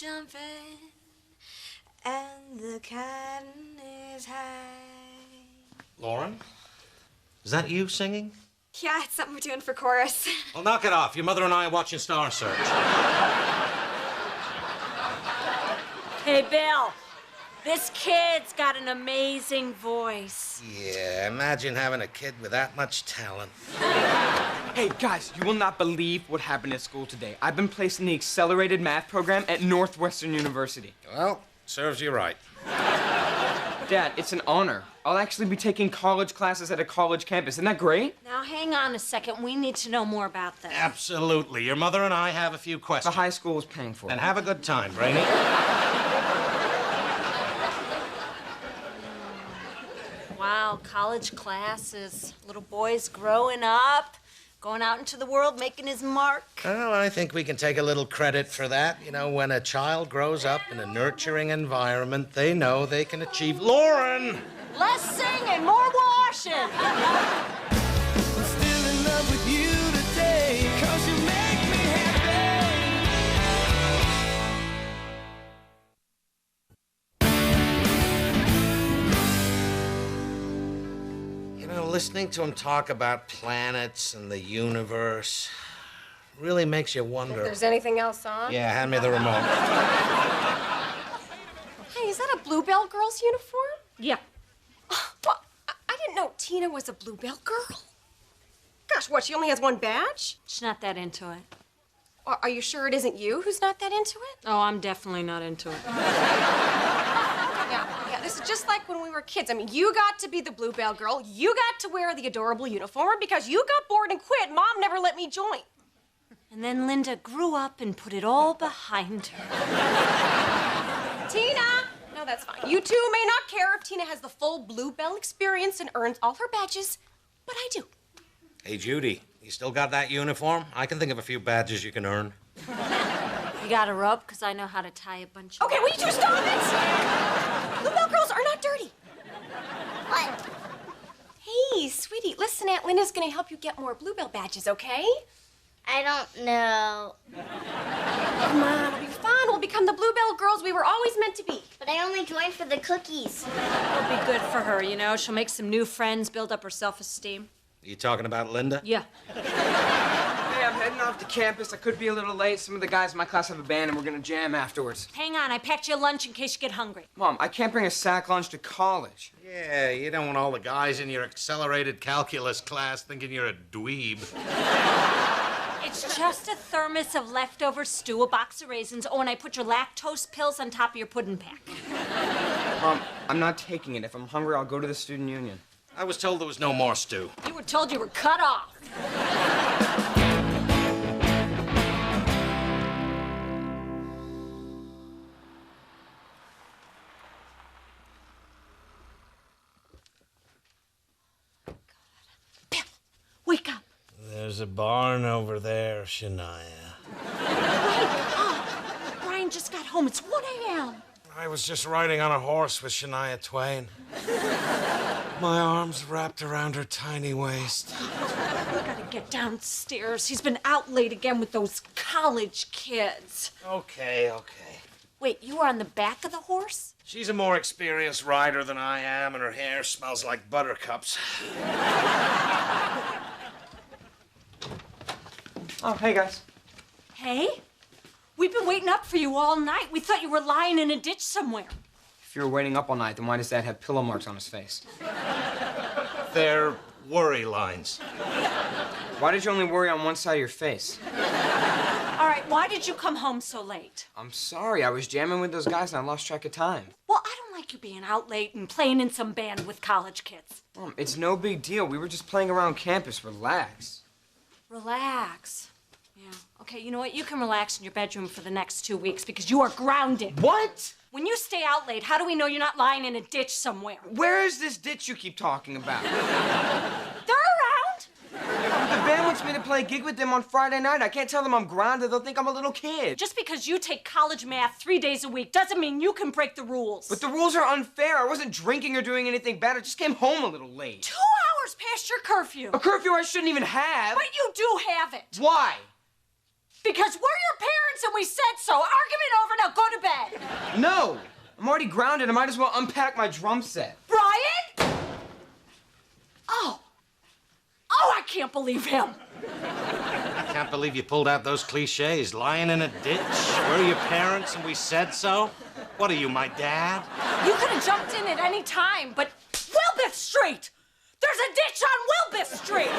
jumping, and the curtain is high. Lauren? Is that you singing? Yeah, it's something we're doing for chorus. Well, knock it off. Your mother and I are watching Star Search. Hey, Bill, this kid's got an amazing voice. Yeah, imagine having a kid with that much talent. Hey, guys, you will not believe what happened at school today. I've been placed in the accelerated math program at Northwestern University. Well, serves you right. Dad, it's an honor. I'll actually be taking college classes at a college campus. Isn't that great? Now, hang on a second. We need to know more about this. Absolutely. Your mother and I have a few questions. The high school is paying for it. Then have a good time, Brainy. Wow, college classes. Little boy's growing up, going out into the world, making his mark. Well, I think we can take a little credit for that. You know, when a child grows up in a nurturing environment, they know they can achieve. Lauren! Less singing, more washing. I'm still in love with you today, 'cause you make me You know, listening to him talk about planets and the universe really makes you wonder. If there's anything else on? Yeah, hand me the remote. Hey, is that a Bluebell girl's uniform? Yeah. Well, I didn't know Tina was a Bluebell girl. Gosh, what, she only has one badge? She's not that into it. Are you sure it isn't you who's not that into it? Oh, I'm definitely not into it. Yeah, this is just like when we were kids. I mean, you got to be the Bluebell girl. You got to wear the adorable uniform. Because you got bored and quit, Mom never let me join. And then Linda grew up and put it all behind her. Tina! No, that's fine. You two may not care if Tina has the full Bluebell experience and earns all her badges, but I do. Hey, Judy, you still got that uniform? I can think of a few badges you can earn. You got a rope? Because I know how to tie a bunch of... Okay, will you two stop it? Bluebell girls are not dirty. What? Hey, sweetie, listen, Aunt Linda's gonna help you get more Bluebell badges, okay? I don't know. Come on, it'll be fun. We'll become the Bluebell girls we were always meant to be. But I only joined for the cookies. It'll be good for her, you know? She'll make some new friends, build up her self-esteem. You talking about Linda? Yeah. Hey, I'm heading off to campus. I could be a little late. Some of the guys in my class have a band, and we're gonna jam afterwards. Hang on, I packed you a lunch in case you get hungry. Mom, I can't bring a sack lunch to college. Yeah, you don't want all the guys in your accelerated calculus class thinking you're a dweeb. It's just a thermos of leftover stew, a box of raisins. Oh, and I put your lactose pills on top of your pudding pack. Mom, I'm not taking it. If I'm hungry, I'll go to the student union. I was told there was no more stew. You were told you were cut off. Bill, wake up. There's a barn over there, Shania. Wake up. Brian just got home. It's 1 a.m. I was just riding on a horse with Shania Twain. My arms wrapped around her tiny waist. We gotta get downstairs. He's been out late again with those college kids. Okay. Wait, you were on the back of the horse? She's a more experienced rider than I am, and her hair smells like buttercups. Oh, hey, guys. Hey? We've been waiting up for you all night. We thought you were lying in a ditch somewhere. If you were waiting up all night, then why does Dad have pillow marks on his face? They're worry lines. Why did you only worry on one side of your face? All right, why did you come home so late? I'm sorry. I was jamming with those guys and I lost track of time. Well, I don't like you being out late and playing in some band with college kids. Mom, it's no big deal. We were just playing around campus. Relax. Relax. Yeah. Okay, you know what? You can relax in your bedroom for the next 2 weeks because you are grounded. What? When you stay out late, how do we know you're not lying in a ditch somewhere? Where is this ditch you keep talking about? They're around. The band wants me to play a gig with them on Friday night. I can't tell them I'm grounded. They'll think I'm a little kid. Just because you take college math 3 days a week doesn't mean you can break the rules. But the rules are unfair. I wasn't drinking or doing anything bad. I just came home a little late. 2 hours past your curfew. A curfew I shouldn't even have. But you do have it. Why? Because we're your parents and we said so. Argument over, now go to bed. No! I'm already grounded. I might as well unpack my drum set. Brian? Oh, I can't believe him. I can't believe you pulled out those cliches. Lying in a ditch. We're your parents and we said so. What are you, my dad? You could have jumped in at any time, but Wilbeth Street! There's a ditch on Wilbeth Street!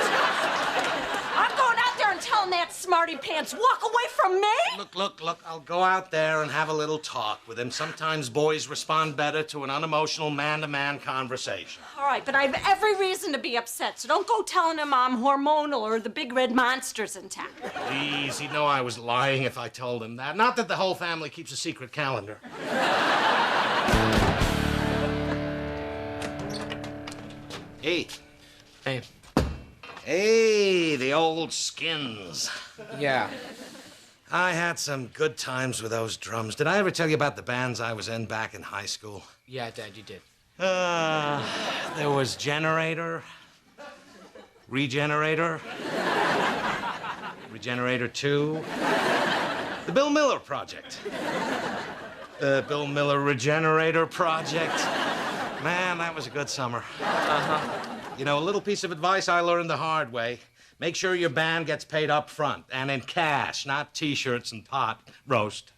I'm going out there and telling that smarty pants, walk away from me! Look, I'll go out there and have a little talk with him. Sometimes boys respond better to an unemotional man-to-man conversation. All right, but I have every reason to be upset, so don't go telling him I'm hormonal or the big red monster's in town. Please, he'd know I was lying if I told him that. Not that the whole family keeps a secret calendar. Hey. Hey. Hey, the old skins. Yeah. I had some good times with those drums. Did I ever tell you about the bands I was in back in high school? Yeah, Dad, you did. There was Generator, Regenerator, Regenerator 2, the Bill Miller Project, the Bill Miller Regenerator Project. Man, that was a good summer. You know, a little piece of advice I learned the hard way. Make sure your band gets paid up front and in cash, not T-shirts and pot roast.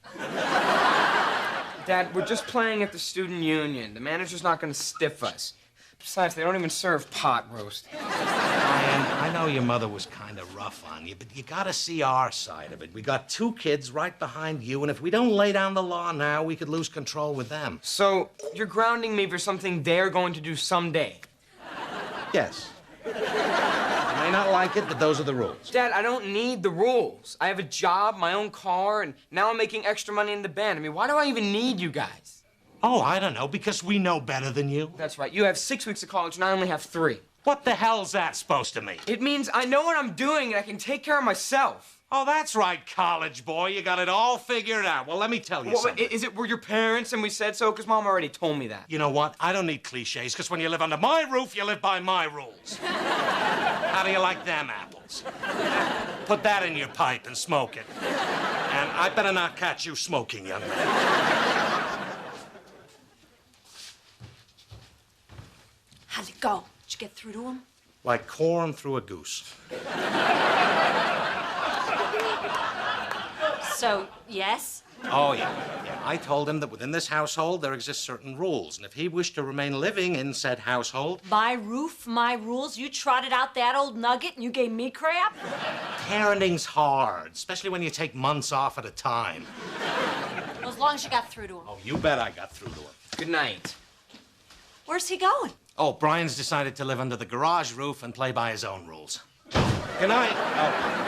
Dad, we're just playing at the student union. The manager's not going to stiff us. Besides, they don't even serve pot roast. Ryan, I know your mother was kind of rough on you, but you gotta see our side of it. We got 2 kids right behind you, and if we don't lay down the law now, we could lose control with them. So, you're grounding me for something they're going to do someday? Yes. You may not like it, but those are the rules. Dad, I don't need the rules. I have a job, my own car, and now I'm making extra money in the band. I mean, why do I even need you guys? Oh, I don't know, because we know better than you. That's right. You have 6 weeks of college, and I only have 3. What the hell's that supposed to mean? It means I know what I'm doing, and I can take care of myself. Oh, that's right, college boy. You got it all figured out. Well, let me tell you something. Is it we're your parents and we said so? Because Mom already told me that. You know what? I don't need cliches, because when you live under my roof, you live by my rules. How do you like them apples? Put that in your pipe and smoke it. And I better not catch you smoking, young man. How'd it go? Did you get through to him? Like corn through a goose. So, yes? Oh, yeah. I told him that within this household there exist certain rules, and if he wished to remain living in said household... My roof, my rules? You trotted out that old nugget and you gave me crap? Parenting's hard, especially when you take months off at a time. Well, as long as you got through to him. Oh, you bet I got through to him. Good night. Where's he going? Oh, Brian's decided to live under the garage roof and play by his own rules. Good night. Oh.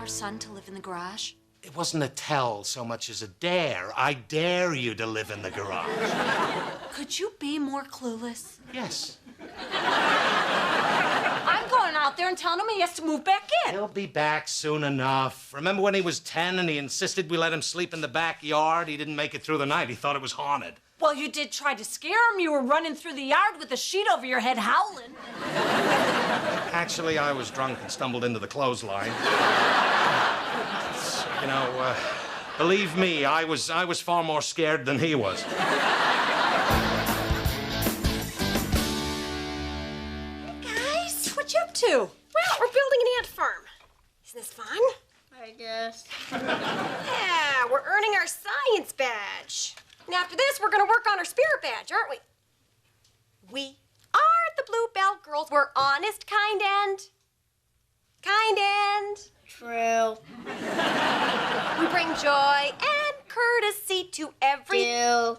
Son to live in the garage? It wasn't a tell so much as a dare. I dare you to live in the garage. Could you be more clueless? Yes. I'm going out there and telling him he has to move back in. He'll be back soon enough. Remember when he was 10 and he insisted we let him sleep in the backyard? He didn't make it through the night. He thought it was haunted. Well, you did try to scare him. You were running through the yard with a sheet over your head howling. Actually, I was drunk and stumbled into the clothesline. You know, believe me, I was far more scared than he was. Guys, what you up to? Well, we're building an ant farm. Isn't this fun? I guess. Yeah, we're earning our science badge. And after this, we're gonna work on our spirit badge, aren't we? We are the Bluebell Girls. We're honest, kind, and... True. We bring joy and courtesy to every... Ew.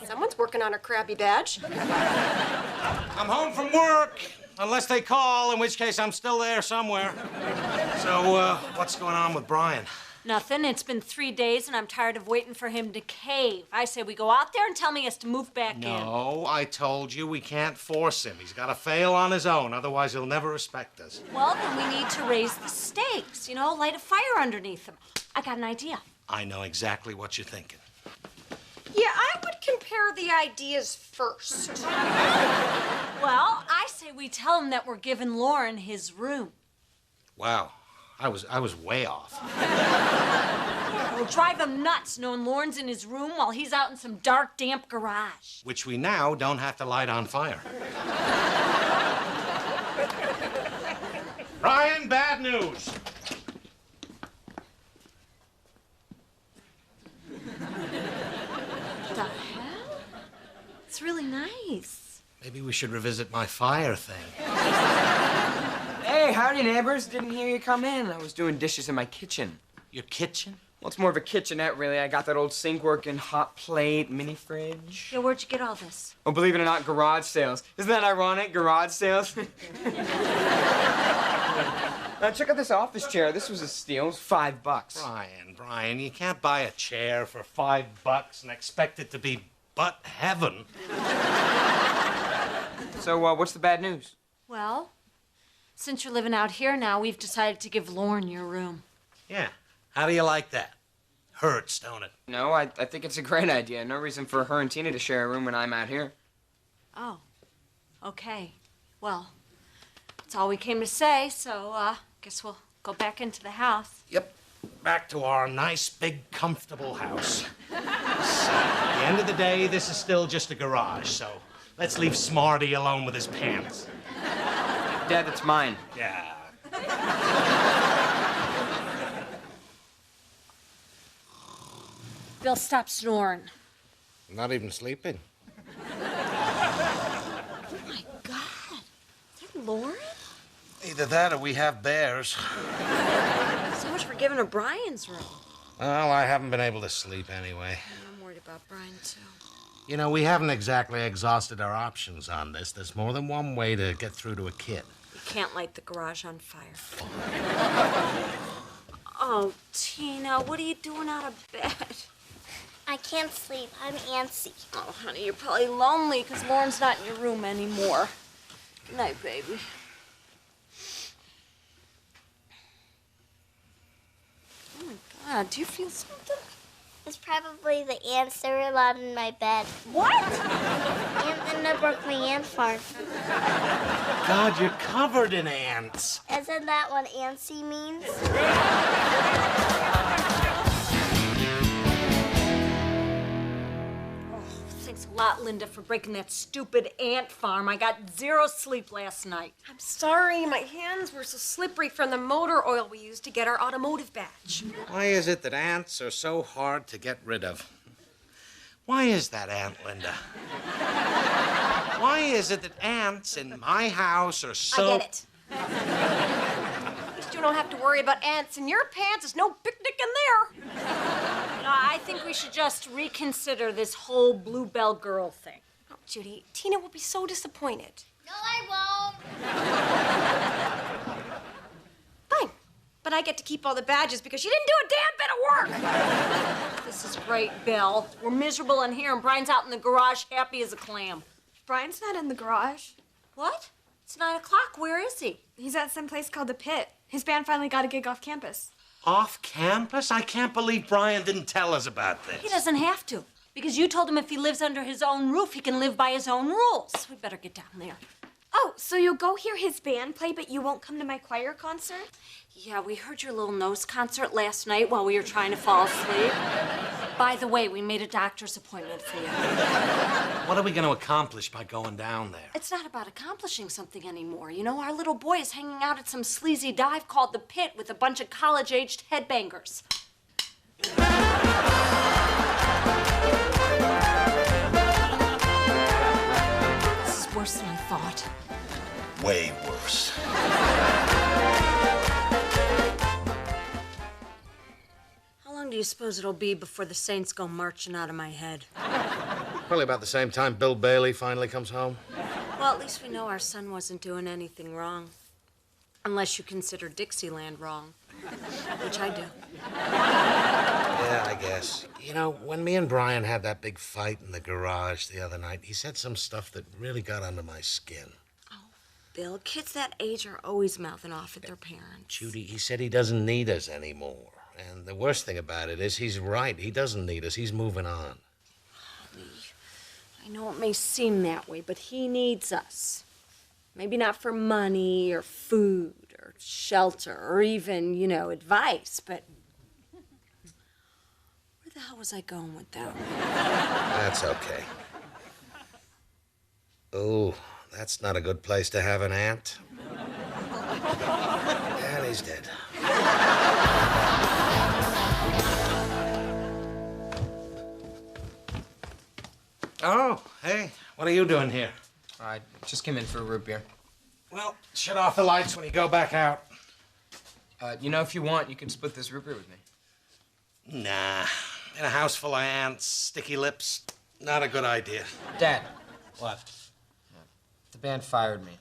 Someone's working on our Krabby badge. I'm home from work, unless they call, in which case I'm still there somewhere. So, what's going on with Brian? Nothing. It's been 3 days, and I'm tired of waiting for him to cave. I say we go out there and tell me he has to move back in. No, I told you we can't force him. He's got to fail on his own, otherwise he'll never respect us. Well, then we need to raise the stakes, you know, light a fire underneath him. I got an idea. I know exactly what you're thinking. Yeah, I would compare the ideas first? Well, I say we tell him that we're giving Lauren his room. Wow, I was way off. We'll drive him nuts knowing Lauren's in his room while he's out in some dark, damp garage. Which we now don't have to light on fire. Brian, bad news. What the hell? It's really nice. Maybe we should revisit my fire thing. Hey, howdy, neighbors. Didn't hear you come in. I was doing dishes in my kitchen. Your kitchen? Well, it's more of a kitchenette, really. I got that old sink working, hot plate, mini fridge. Yeah, where'd you get all this? Oh, believe it or not, garage sales. Isn't that ironic? Garage sales? Check out this office chair. This was a steal. It was $5. Brian, you can't buy a chair for $5 and expect it to be butt heaven. So, what's the bad news? Well, since you're living out here now, we've decided to give Lauren your room. Yeah. How do you like that? Hurts, don't it? No, I think it's a great idea. No reason for her and Tina to share a room when I'm out here. Oh, okay. Well, that's all we came to say, so, guess we'll go back into the house. Yep. Back to our nice, big, comfortable house. So, at the end of the day, this is still just a garage, so let's leave Smarty alone with his pants. Dad, that's mine. Yeah. Bill, stop snoring. I'm not even sleeping. Oh, my God. Is that Lauren? Either that or we have bears. So much for giving her Brian's room. Well, I haven't been able to sleep anyway. I'm worried about Brian, too. You know, we haven't exactly exhausted our options on this. There's more than one way to get through to a kid. You can't light the garage on fire. Oh, Tina, what are you doing out of bed? I can't sleep. I'm antsy. Oh, honey, you're probably lonely because Lauren's not in your room anymore. Good night, baby. Oh, my God. Do you feel something? It's probably the ants that were allowed in my bed. What? Ants and I broke my ant farm. God, you're covered in ants. Isn't that what antsy means? Thanks a lot, Linda, for breaking that stupid ant farm. I got 0 sleep last night. I'm sorry, my hands were so slippery from the motor oil we used to get our automotive badge. Why is it that ants are so hard to get rid of? Why is that, Aunt Linda? Why is it that ants in my house are so... I get it. At least you don't have to worry about ants in your pants. There's no picnic in there. I think we should just reconsider this whole Bluebell girl thing. Oh, Judy, Tina will be so disappointed. No, I won't. Fine. But I get to keep all the badges because you didn't do a damn bit of work. This is great, Bill. We're miserable in here, and Brian's out in the garage happy as a clam. Brian's not in the garage. What? It's 9 o'clock. Where is he? He's at some place called the Pit. His band finally got a gig off campus. Off campus? I can't believe Brian didn't tell us about this. He doesn't have to, because you told him if he lives under his own roof, he can live by his own rules. We better get down there. Oh, so you'll go hear his band play, but you won't come to my choir concert? Yeah, we heard your little nose concert last night while we were trying to fall asleep. By the way, we made a doctor's appointment for you. What are we going to accomplish by going down there? It's not about accomplishing something anymore. You know, our little boy is hanging out at some sleazy dive called the Pit with a bunch of college-aged headbangers. This is worse than I thought. Way worse. How long do you suppose it'll be before the Saints go marching out of my head? Probably about the same time Bill Bailey finally comes home. Well, at least we know our son wasn't doing anything wrong. Unless you consider Dixieland wrong, which I do. Yeah, I guess. You know, when me and Brian had that big fight in the garage the other night, he said some stuff that really got under my skin. Bill, kids that age are always mouthing off at their parents. Judy, he said he doesn't need us anymore. And the worst thing about it is he's right. He doesn't need us. He's moving on. know it may seem that way, but he needs us. Maybe not for money or food or shelter or even, advice, but where the hell was I going with that? That's okay. Oh, that's not a good place to have an aunt. And he's dead. Oh, hey, what are you doing here? I just came in for a root beer. Well, shut off the lights when you go back out. If you want, you can split this root beer with me. Nah, in a house full of ants, sticky lips, not a good idea. Dad. What? The band fired me.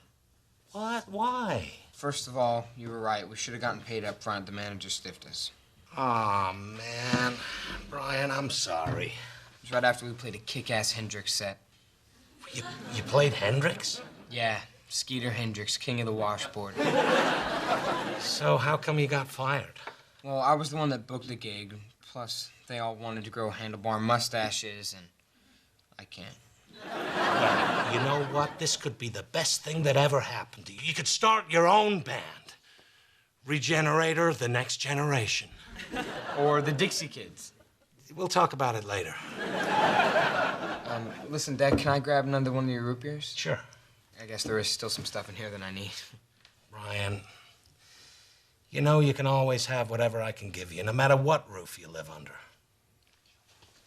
What? Why? First of all, you were right. We should have gotten paid up front. The manager stiffed us. Oh, man. Brian, I'm sorry. It was right after we played a kick-ass Hendrix set. You played Hendrix? Yeah, Skeeter Hendrix, king of the washboard. So how come you got fired? Well, I was the one that booked the gig. Plus, they all wanted to grow handlebar mustaches, and I can't. Well, you know what? This could be the best thing that ever happened to you. You could start your own band. Regenerator, the next generation. Or the Dixie Kids. We'll talk about it later. Listen, Dad, can I grab another one of your root beers? Sure. I guess there is still some stuff in here that I need. Brian, you can always have whatever I can give you, no matter what roof you live under.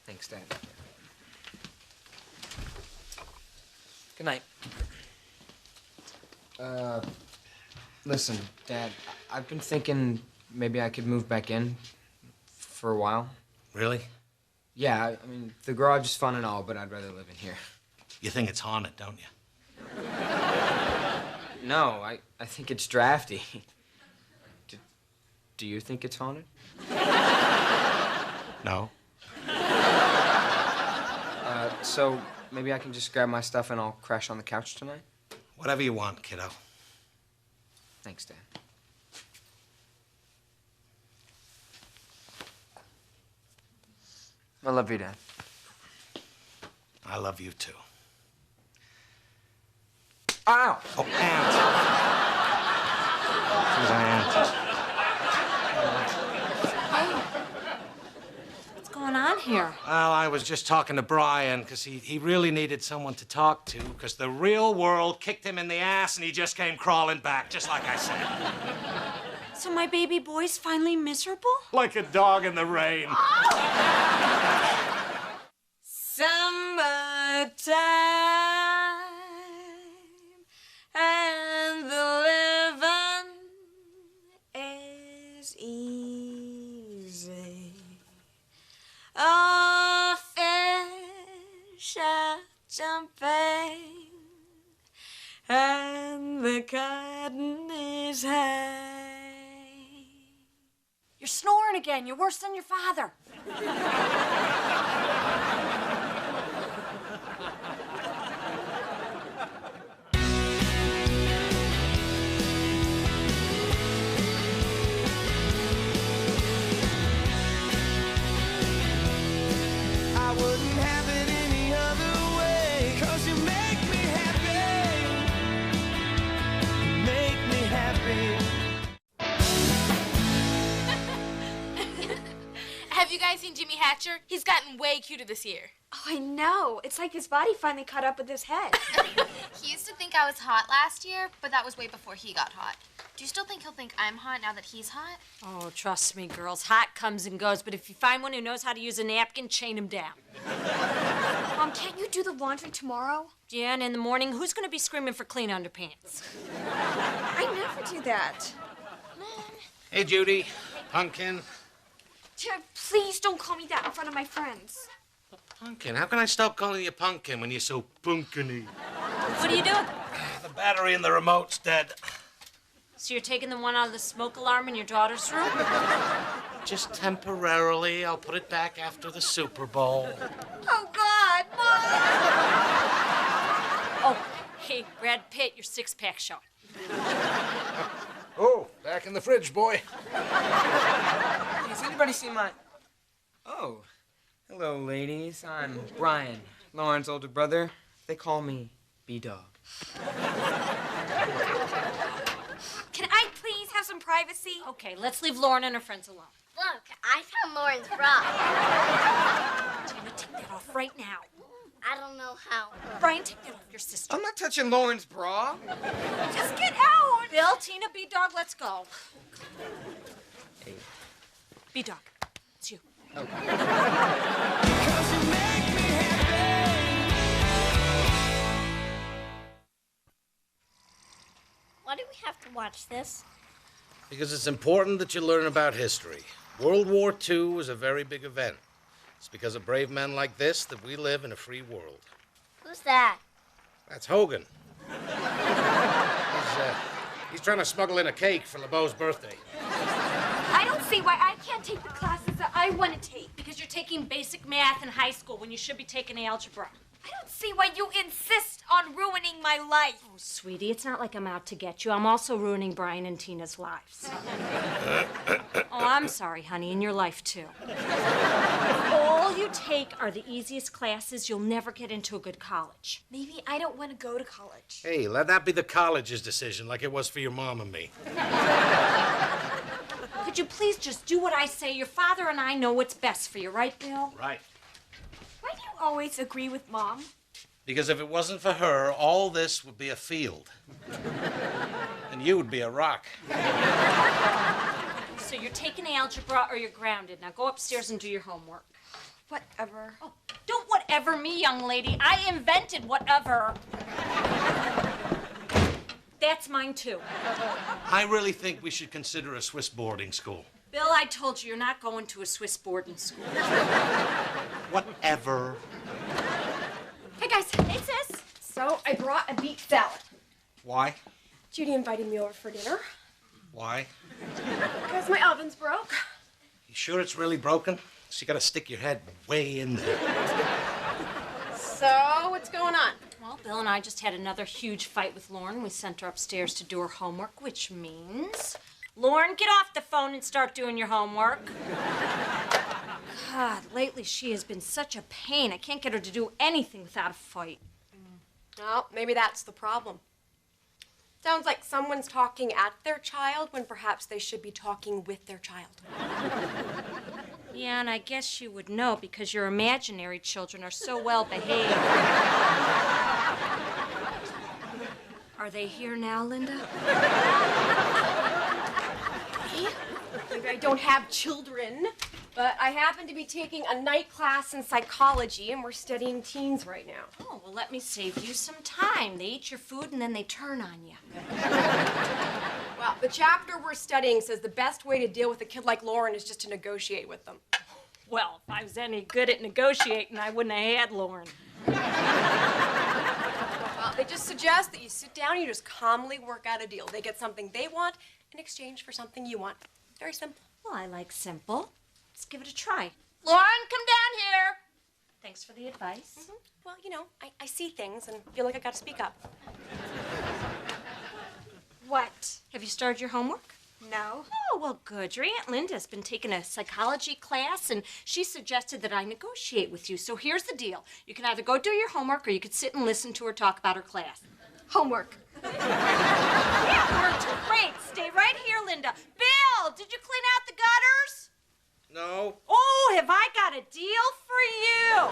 Thanks, Dad. Good night. Listen, Dad, I've been thinking maybe I could move back in for a while. Really? Yeah, I mean, the garage is fun and all, but I'd rather live in here. You think it's haunted, don't you? No, I think it's drafty. Do you think it's haunted? No. So maybe I can just grab my stuff and I'll crash on the couch tonight? Whatever you want, kiddo. Thanks, Dad. I love you, Dad. I love you, too. Ow! Oh, aunt. She's an aunt. What's going on here? Well, I was just talking to Brian, because he really needed someone to talk to, because the real world kicked him in the ass, and he just came crawling back, just like I said. So my baby boy's finally miserable? Like a dog in the rain. Summertime and the living is easy. Oh, fish are jumping and the cotton is high. You're snoring again. You're worse than your father. I wouldn't have it any other way, 'cause you make me happy. Make me happy. Have you guys seen Jimmy Hatcher? He's gotten way cuter this year. Oh, I know. It's like his body finally caught up with his head. He used to think I was hot last year, but that was way before he got hot. Do you still think he'll think I'm hot now that he's hot? Oh, trust me, girls. Hot comes and goes, but if you find one who knows how to use a napkin, chain him down. Mom, can't you do the laundry tomorrow? Yeah, and in the morning, who's going to be screaming for clean underpants? I never do that. Hey, Judy. Pumpkin. Dad, please don't call me that in front of my friends. Pumpkin? How can I stop calling you Pumpkin when you're so pumpkin-y? What are you doing? The battery in the remote's dead. So you're taking the one out of the smoke alarm in your daughter's room? Just temporarily. I'll put it back after the Super Bowl. Oh, God, Mom! Oh, hey, Brad Pitt, your six-pack showing. Oh, back in the fridge, boy. Has anybody seen my... Oh, Hello, ladies. I'm Brian, Lauren's older brother. They call me B-Dog. Can I please have some privacy? Okay, let's leave Lauren and her friends alone. Look, I found Lauren's bra. Tina, take that off right now. I don't know how. Brian, take that off your sister. I'm not touching Lauren's bra. Just get out. Bill, Tina, B-Dog, let's go. Hey. B-Dog, it's you. Why do we have to watch this? Because it's important that you learn about history. World War II was a very big event. It's because of brave men like this that we live in a free world. Who's that? That's Hogan. He's trying to smuggle in a cake for LeBeau's birthday. I don't see why I can't take the classes that I want to take. Because you're taking basic math in high school when you should be taking algebra. I don't see why you insist on ruining my life. Oh, sweetie, it's not like I'm out to get you. I'm also ruining Brian and Tina's lives. Oh, I'm sorry, honey, in your life, too. If all you take are the easiest classes, you'll never get into a good college. Maybe I don't want to go to college. Hey, let that be the college's decision, like it was for your mom and me. Could you please just do what I say? Your father and I know what's best for you, right, Bill? Right. Why do you always agree with Mom? Because if it wasn't for her, all this would be a field. And you would be a rock. So you're taking algebra or you're grounded. Now go upstairs and do your homework. Whatever. Oh, don't whatever me, young lady. I invented whatever. That's mine, too. I really think we should consider a Swiss boarding school. Bill, I told you, you're not going to a Swiss boarding school. Whatever. Hey, guys. Hey, sis. So, I brought a beet salad. Why? Judy invited me over for dinner. Why? Because my oven's broke. You sure it's really broken? So you gotta stick your head way in there. So, what's going on? Well, Bill and I just had another huge fight with Lauren. We sent her upstairs to do her homework, which means... Lauren, get off the phone and start doing your homework. God, lately she has been such a pain. I can't get her to do anything without a fight. Well, maybe that's the problem. Sounds like someone's talking at their child when perhaps they should be talking with their child. Yeah, and I guess you would know because your imaginary children are so well behaved. Are they here now, Linda? Maybe I don't have children, but I happen to be taking a night class in psychology, and we're studying teens right now. Oh, well, let me save you some time. They eat your food, and then they turn on you. Well, the chapter we're studying says the best way to deal with a kid like Lauren is just to negotiate with them. Well, if I was any good at negotiating, I wouldn't have had Lauren. Well, they just suggest that you sit down and you just calmly work out a deal. They get something they want in exchange for something you want. Very simple. Well, I like simple. Let's give it a try. Lauren, come down here. Thanks for the advice. Mm-hmm. Well, you know, I see things and feel like I gotta speak up. What? Have you started your homework? No. Oh, well, good. Your Aunt Linda's been taking a psychology class, and she suggested that I negotiate with you. So here's the deal. You can either go do your homework, or you could sit and listen to her talk about her class. Homework. Yeah, great. Stay right here, Linda. Bill, did you clean out the gutters? No. Oh, have I got a deal for you?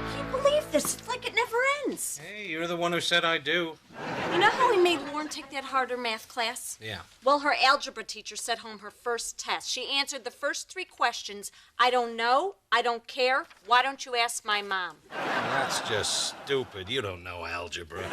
I can't believe this. It's like it never ends. Hey, you're the one who said I do. You know how we made Lauren take that harder math class? Yeah. Well, her algebra teacher sent home her first test. She answered the first 3 questions. I don't know. I don't care. Why don't you ask my mom? That's just stupid. You don't know algebra.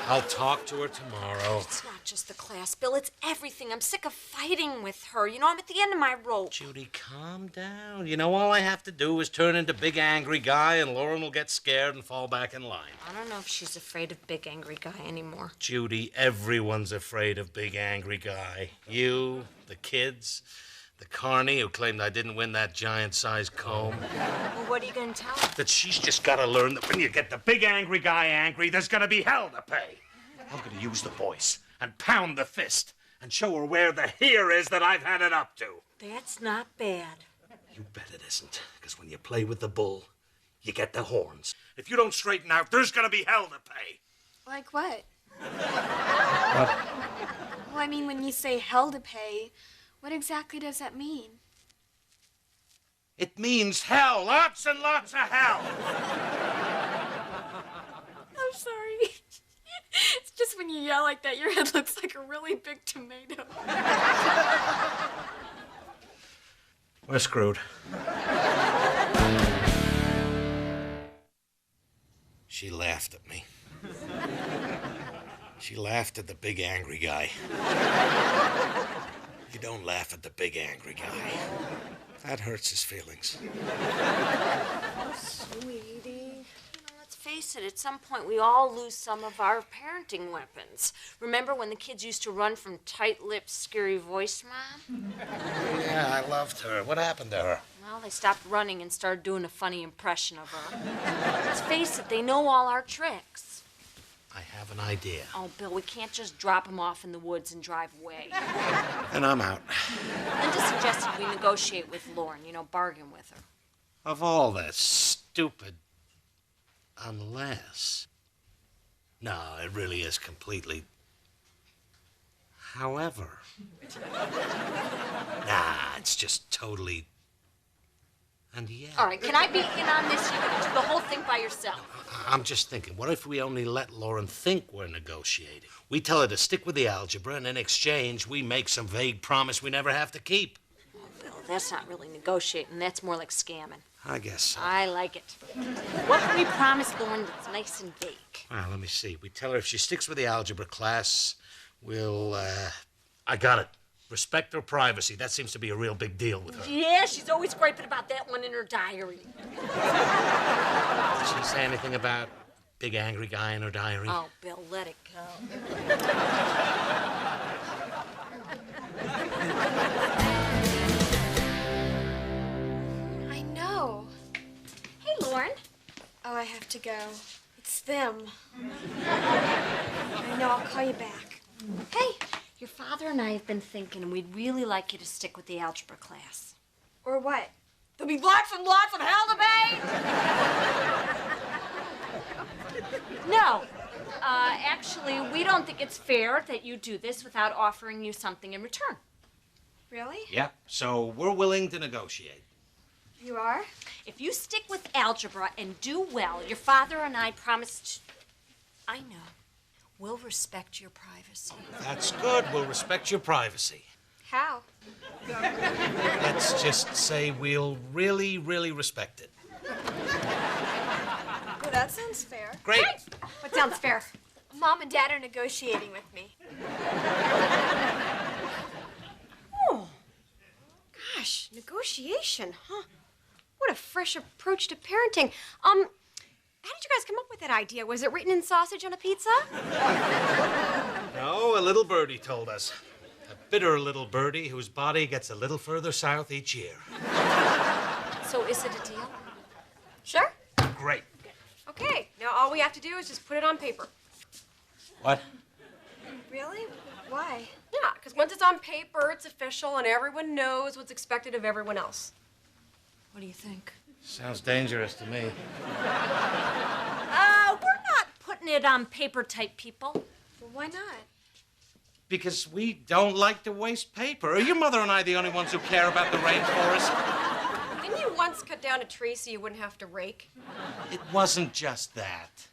I'll talk to her tomorrow. It's not just the class, Bill. It's everything. I'm sick of fighting with her. You know, I'm at the end of my rope. Judy, calm down. You know, all I have to do is turn into big angry guy, and Lauren will get scared and fall back in line. I don't know if she's afraid of big angry guy anymore. Judy, everyone's afraid of big angry guy. You, the kids, the carny who claimed I didn't win that giant-sized comb. Well, what are you going to tell her? That she's just got to learn that when you get the big angry guy angry, there's going to be hell to pay. I'm going to use the voice and pound the fist and show her where the here is that I've had it up to. That's not bad. You bet it isn't, because when you play with the bull, you get the horns. If you don't straighten out, there's gonna be hell to pay. Like what? What? Well, I mean, when you say hell to pay, what exactly does that mean? It means hell, lots and lots of hell. I'm sorry. It's just when you yell like that, your head looks like a really big tomato. We're screwed. She laughed at me. She laughed at the big angry guy. You don't laugh at the big angry guy. That hurts his feelings. Oh, sweetie. Let's face it, at some point we all lose some of our parenting weapons. Remember when the kids used to run from tight-lipped, scary-voiced Mom? Yeah, I loved her. What happened to her? Well, they stopped running and started doing a funny impression of her. Let's face it, they know all our tricks. I have an idea. Oh, Bill, we can't just drop them off in the woods and drive away. And I'm out. Linda suggested we negotiate with Lauren, bargain with her. Of all that stupid unless. No, it really is completely. However. Nah, it's just totally. And yeah. All right, can I be in on this? You're going to do the whole thing by yourself. I'm just thinking, what if we only let Lauren think we're negotiating? We tell her to stick with the algebra, and in exchange, we make some vague promise we never have to keep. Oh, Bill, that's not really negotiating. That's more like scamming. I guess so. I like it. What can we promise Lauren that's nice and vague? Well, let me see. We tell her if she sticks with the algebra class, we'll, I got it. Respect her privacy. That seems to be a real big deal with her. Yeah, she's always griping about that one in her diary. Did she say anything about big angry guy in her diary? Oh, Bill, let it go. I know. Hey, Lauren. Oh, I have to go. It's them. I know, I'll call you back. Hey, your father and I have been thinking, and we'd really like you to stick with the algebra class. Or what? There'll be lots and lots of hell to pay? No. Actually, we don't think it's fair that you do this without offering you something in return. Really? Yeah, so we're willing to negotiate. You are? If you stick with algebra and do well, your father and I promised. I know. We'll respect your privacy. That's good. We'll respect your privacy. How? Let's just say we'll really, really respect it. Well, that sounds fair. Great. What sounds fair? Mom and Dad are negotiating with me. Oh, gosh, negotiation, huh? What a fresh approach to parenting. How did you guys come up with that idea? Was it written in sausage on a pizza? No, a little birdie told us. A bitter little birdie whose body gets a little further south each year. So is it a deal? Sure. Great. Okay, now all we have to do is just put it on paper. What? Really? Why? Yeah, because once it's on paper, it's official, and everyone knows what's expected of everyone else. What do you think? Sounds dangerous to me. We're not putting it on paper type people. Well, why not? Because we don't like to waste paper. Are your mother and I the only ones who care about the rainforest? Didn't you once cut down a tree so you wouldn't have to rake? It wasn't just that.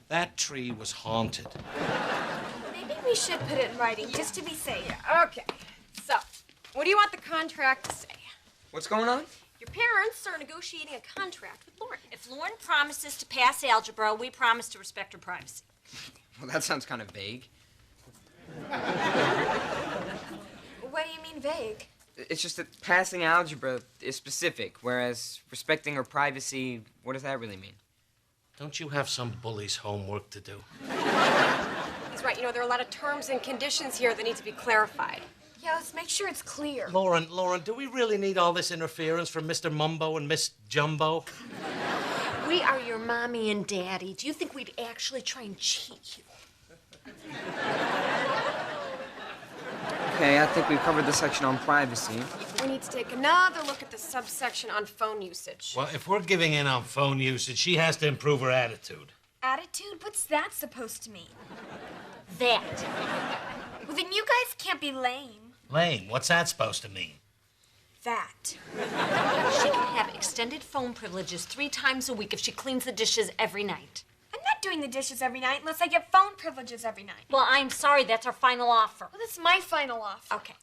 That tree was haunted. Maybe we should put it in writing, just to be safe. Okay, so what do you want the contract to say? What's going on? Your parents are negotiating a contract with Lauren. If Lauren promises to pass algebra, we promise to respect her privacy. Well, that sounds kind of vague. What do you mean vague? It's just that passing algebra is specific, whereas respecting her privacy, what does that really mean? Don't you have some bully's homework to do? That's right. There are a lot of terms and conditions here that need to be clarified. Yeah, let's make sure it's clear. Lauren, do we really need all this interference from Mr. Mumbo and Miss Jumbo? We are your mommy and daddy. Do you think we'd actually try and cheat you? Okay, I think we've covered the section on privacy. We need to take another look at the subsection on phone usage. Well, if we're giving in on phone usage, she has to improve her attitude. Attitude? What's that supposed to mean? That. Well, then you guys can't be lame. Lame, what's that supposed to mean? That. She can have extended phone privileges 3 times a week if she cleans the dishes every night. I'm not doing the dishes every night unless I get phone privileges every night. Well, I'm sorry, that's our final offer. Well, that's my final offer. Okay.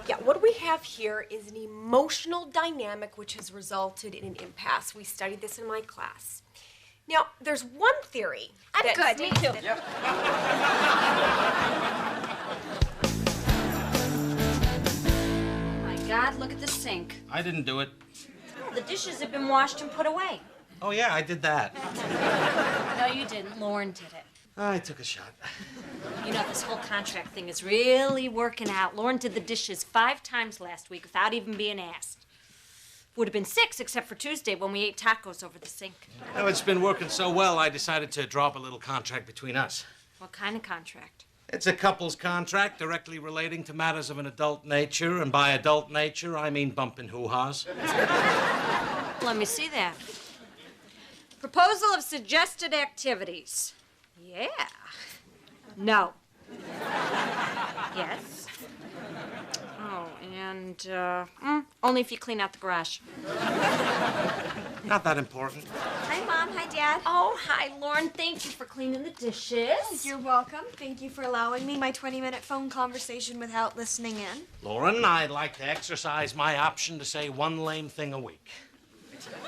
Yeah, what we have here is an emotional dynamic which has resulted in an impasse. We studied this in my class. Now, there's one theory. I'm good. Me too. Yep. Oh my God, look at the sink. I didn't do it. The dishes have been washed and put away. Oh, yeah, I did that. No, you didn't. Lauren did it. I took a shot. You know, this whole contract thing is really working out. Lauren did the dishes 5 times last week without even being asked. Would have been 6 except for Tuesday when we ate tacos over the sink. Oh, it's been working so well, I decided to drop a little contract between us. What kind of contract? It's a couple's contract directly relating to matters of an adult nature, and by adult nature, I mean bumping hoo-haws. Let me see that. Proposal of suggested activities. Yeah. No. Yes. Oh, and, only if you clean out the garage. Not that important. Hi, Mom. Hi, Dad. Oh, hi, Lauren. Thank you for cleaning the dishes. You're welcome. Thank you for allowing me my 20-minute phone conversation without listening in. Lauren, I'd like to exercise my option to say 1 lame thing a week.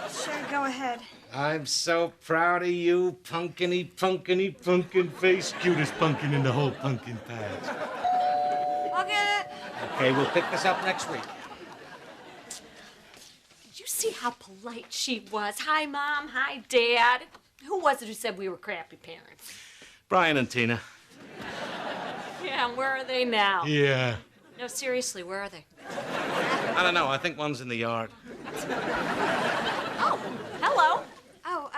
Sure, go ahead. I'm so proud of you, pumpkin face. Cutest pumpkin in the whole pumpkin patch. I'll get it. Okay, we'll pick this up next week. Did you see how polite she was? Hi, Mom. Hi, Dad. Who was it who said we were crappy parents? Brian and Tina. Yeah, and where are they now? Yeah. No, seriously, where are they? I don't know. I think one's in the yard. Oh, hello. Oh,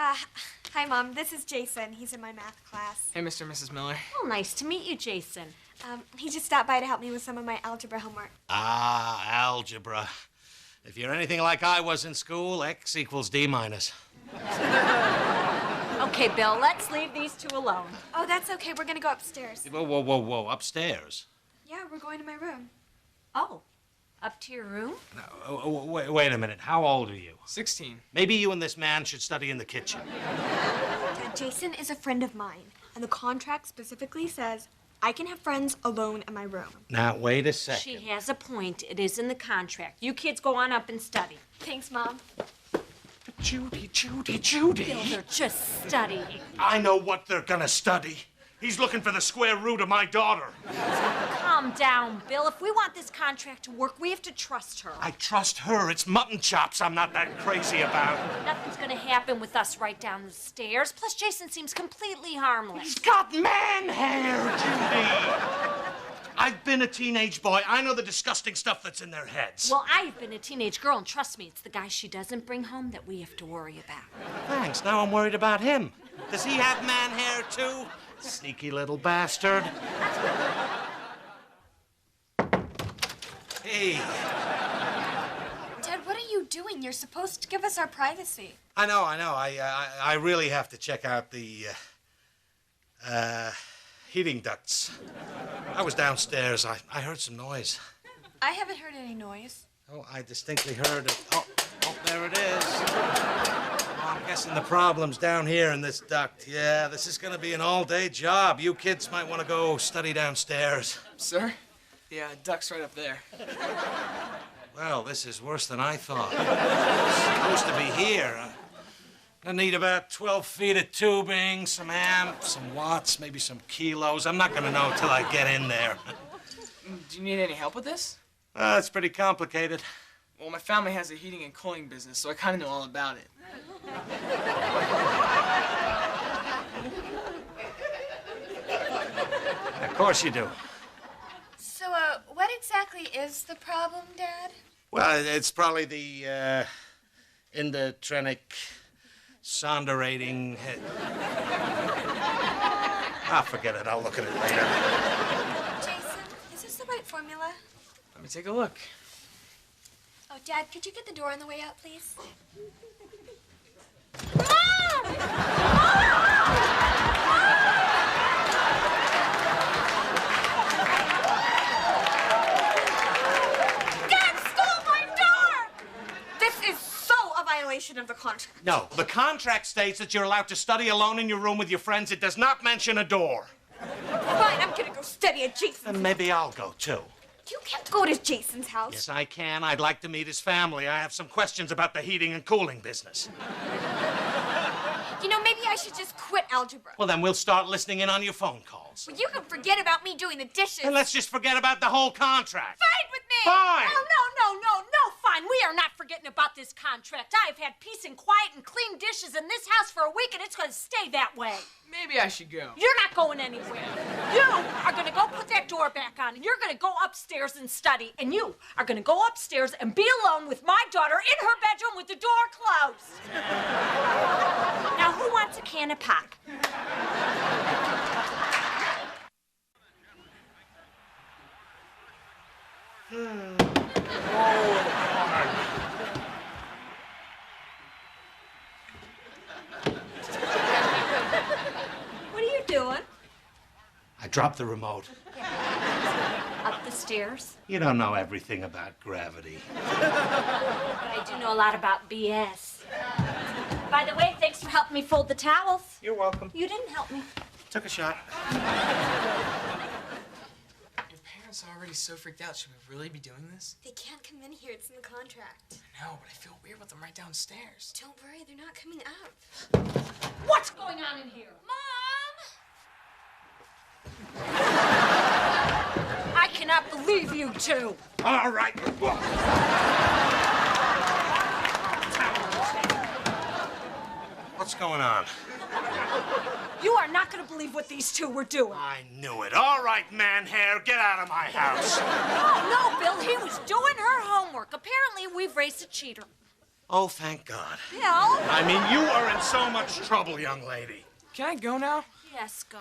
hi, Mom. This is Jason. He's in my math class. Hey, Mr. and Mrs. Miller. Oh, nice to meet you, Jason. He just stopped by to help me with some of my algebra homework. Ah, algebra. If you're anything like I was in school, X equals D minus. Okay, Bill, let's leave these 2 alone. Oh, that's okay. We're gonna go upstairs. Whoa. Upstairs? Yeah, we're going to my room. Oh, up to your room? No, wait a minute. How old are you? 16. Maybe you and this man should study in the kitchen. Dad, Jason is a friend of mine, and the contract specifically says I can have friends alone in my room. Now, wait a second. She has a point. It is in the contract. You kids go on up and study. Thanks, Mom. Judy. Bill, they're just studying. I know what they're gonna study. He's looking for the square root of my daughter. Calm down, Bill. If we want this contract to work, we have to trust her. I trust her. It's mutton chops I'm not that crazy about. Nothing's gonna happen with us right down the stairs. Plus, Jason seems completely harmless. He's got man hair, Judy. I've been a teenage boy. I know the disgusting stuff that's in their heads. Well, I've been a teenage girl, and trust me, it's the guy she doesn't bring home that we have to worry about. Thanks. Now I'm worried about him. Does he have man hair, too? Sneaky little bastard. Hey. Dad, what are you doing? You're supposed to give us our privacy. I know. I really have to check out the, heating ducts. I was downstairs. I heard some noise. I haven't heard any noise. Oh, I distinctly heard it. Oh, there it is. Oh, I'm guessing the problem's down here in this duct. Yeah, this is gonna be an all-day job. You kids might want to go study downstairs. Sir? The duct's right up there. Well, this is worse than I thought. It's supposed to be here. I need about 12 feet of tubing, some amps, some watts, maybe some kilos. I'm not gonna know till I get in there. Do you need any help with this? It's pretty complicated. Well, my family has a heating and cooling business, so I kind of know all about it. Of course you do. So, what exactly is the problem, Dad? Well, it's probably the, endotrenic sonderating head. Forget it. I'll look at it later. formula? Let me take a look. Oh, Dad, could you get the door on the way out, please? Dad stole my door! This is so a violation of the contract. No, the contract states that you're allowed to study alone in your room with your friends. It does not mention a door. Fine, I'm gonna go study at Jason's. Then maybe I'll go, too. You can't go to Jason's house. Yes, I can. I'd like to meet his family. I have some questions about the heating and cooling business. You know, maybe I should just quit algebra. Well, then we'll start listening in on your phone calls. Well, you can forget about me doing the dishes. And let's just forget about the whole contract. Fine with me! Fine! No, fine. We are not forgetting about this contract. I have had peace and quiet and clean dishes in this house for a week, and it's going to stay that way. Maybe I should go. You're not going anywhere. You are going to go put that door back on, and you're going to go upstairs and study. And you are going to go upstairs and be alone with my daughter in her bedroom with the door closed. Now, who wants a can of pop? What are you doing? I dropped the remote. Up the stairs? You don't know everything about gravity. But I do know a lot about BS. By the way, thanks for helping me fold the towels. You're welcome. You didn't help me. Took a shot. Your parents are already so freaked out. Should we really be doing this? They can't come in here. It's in the contract. I know, but I feel weird with them right downstairs. Don't worry, they're not coming up. What's going on in here? I cannot believe you two. All right. What's going on? You are not going to believe what these two were doing. I knew it. All right, man hair, get out of my house. No, Bill, he was doing her homework. Apparently, we've raised a cheater. Oh, thank God. Bill? I mean, you are in so much trouble, young lady. Can I go now? Yes, go.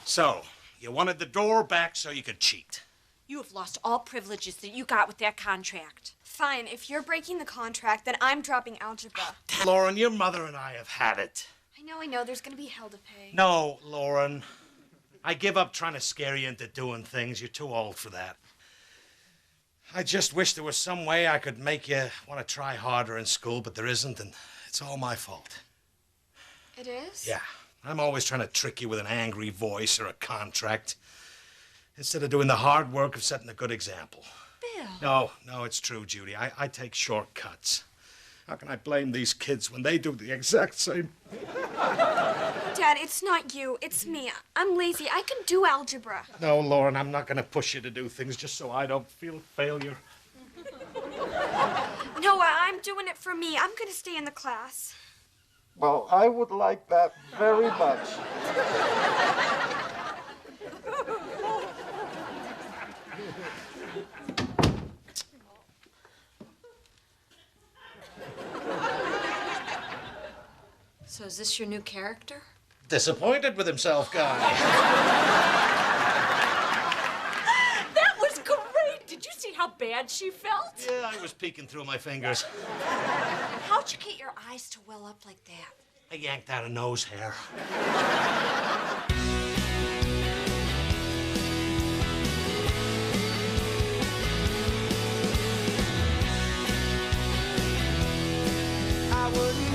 So, you wanted the door back so you could cheat. You have lost all privileges that you got with that contract. Fine, if you're breaking the contract, then I'm dropping algebra. Lauren, your mother and I have had it. I know, there's gonna be hell to pay. No, Lauren. I give up trying to scare you into doing things. You're too old for that. I just wish there was some way I could make you want to try harder in school, but there isn't, and it's all my fault. It is? Yeah. I'm always trying to trick you with an angry voice or a contract, instead of doing the hard work of setting a good example. Bill. No, it's true, Judy. I take shortcuts. How can I blame these kids when they do the exact same? Dad, it's not you. It's me. I'm lazy. I can do algebra. No, Lauren, I'm not going to push you to do things just so I don't feel failure. No, I'm doing it for me. I'm going to stay in the class. Well, I would like that very much. So is this your new character? Disappointed with himself, guy. That was great! Did you see how bad she felt? Yeah, I was peeking through my fingers. How'd you get your eyes to well up like that? I yanked out a nose hair. I wouldn't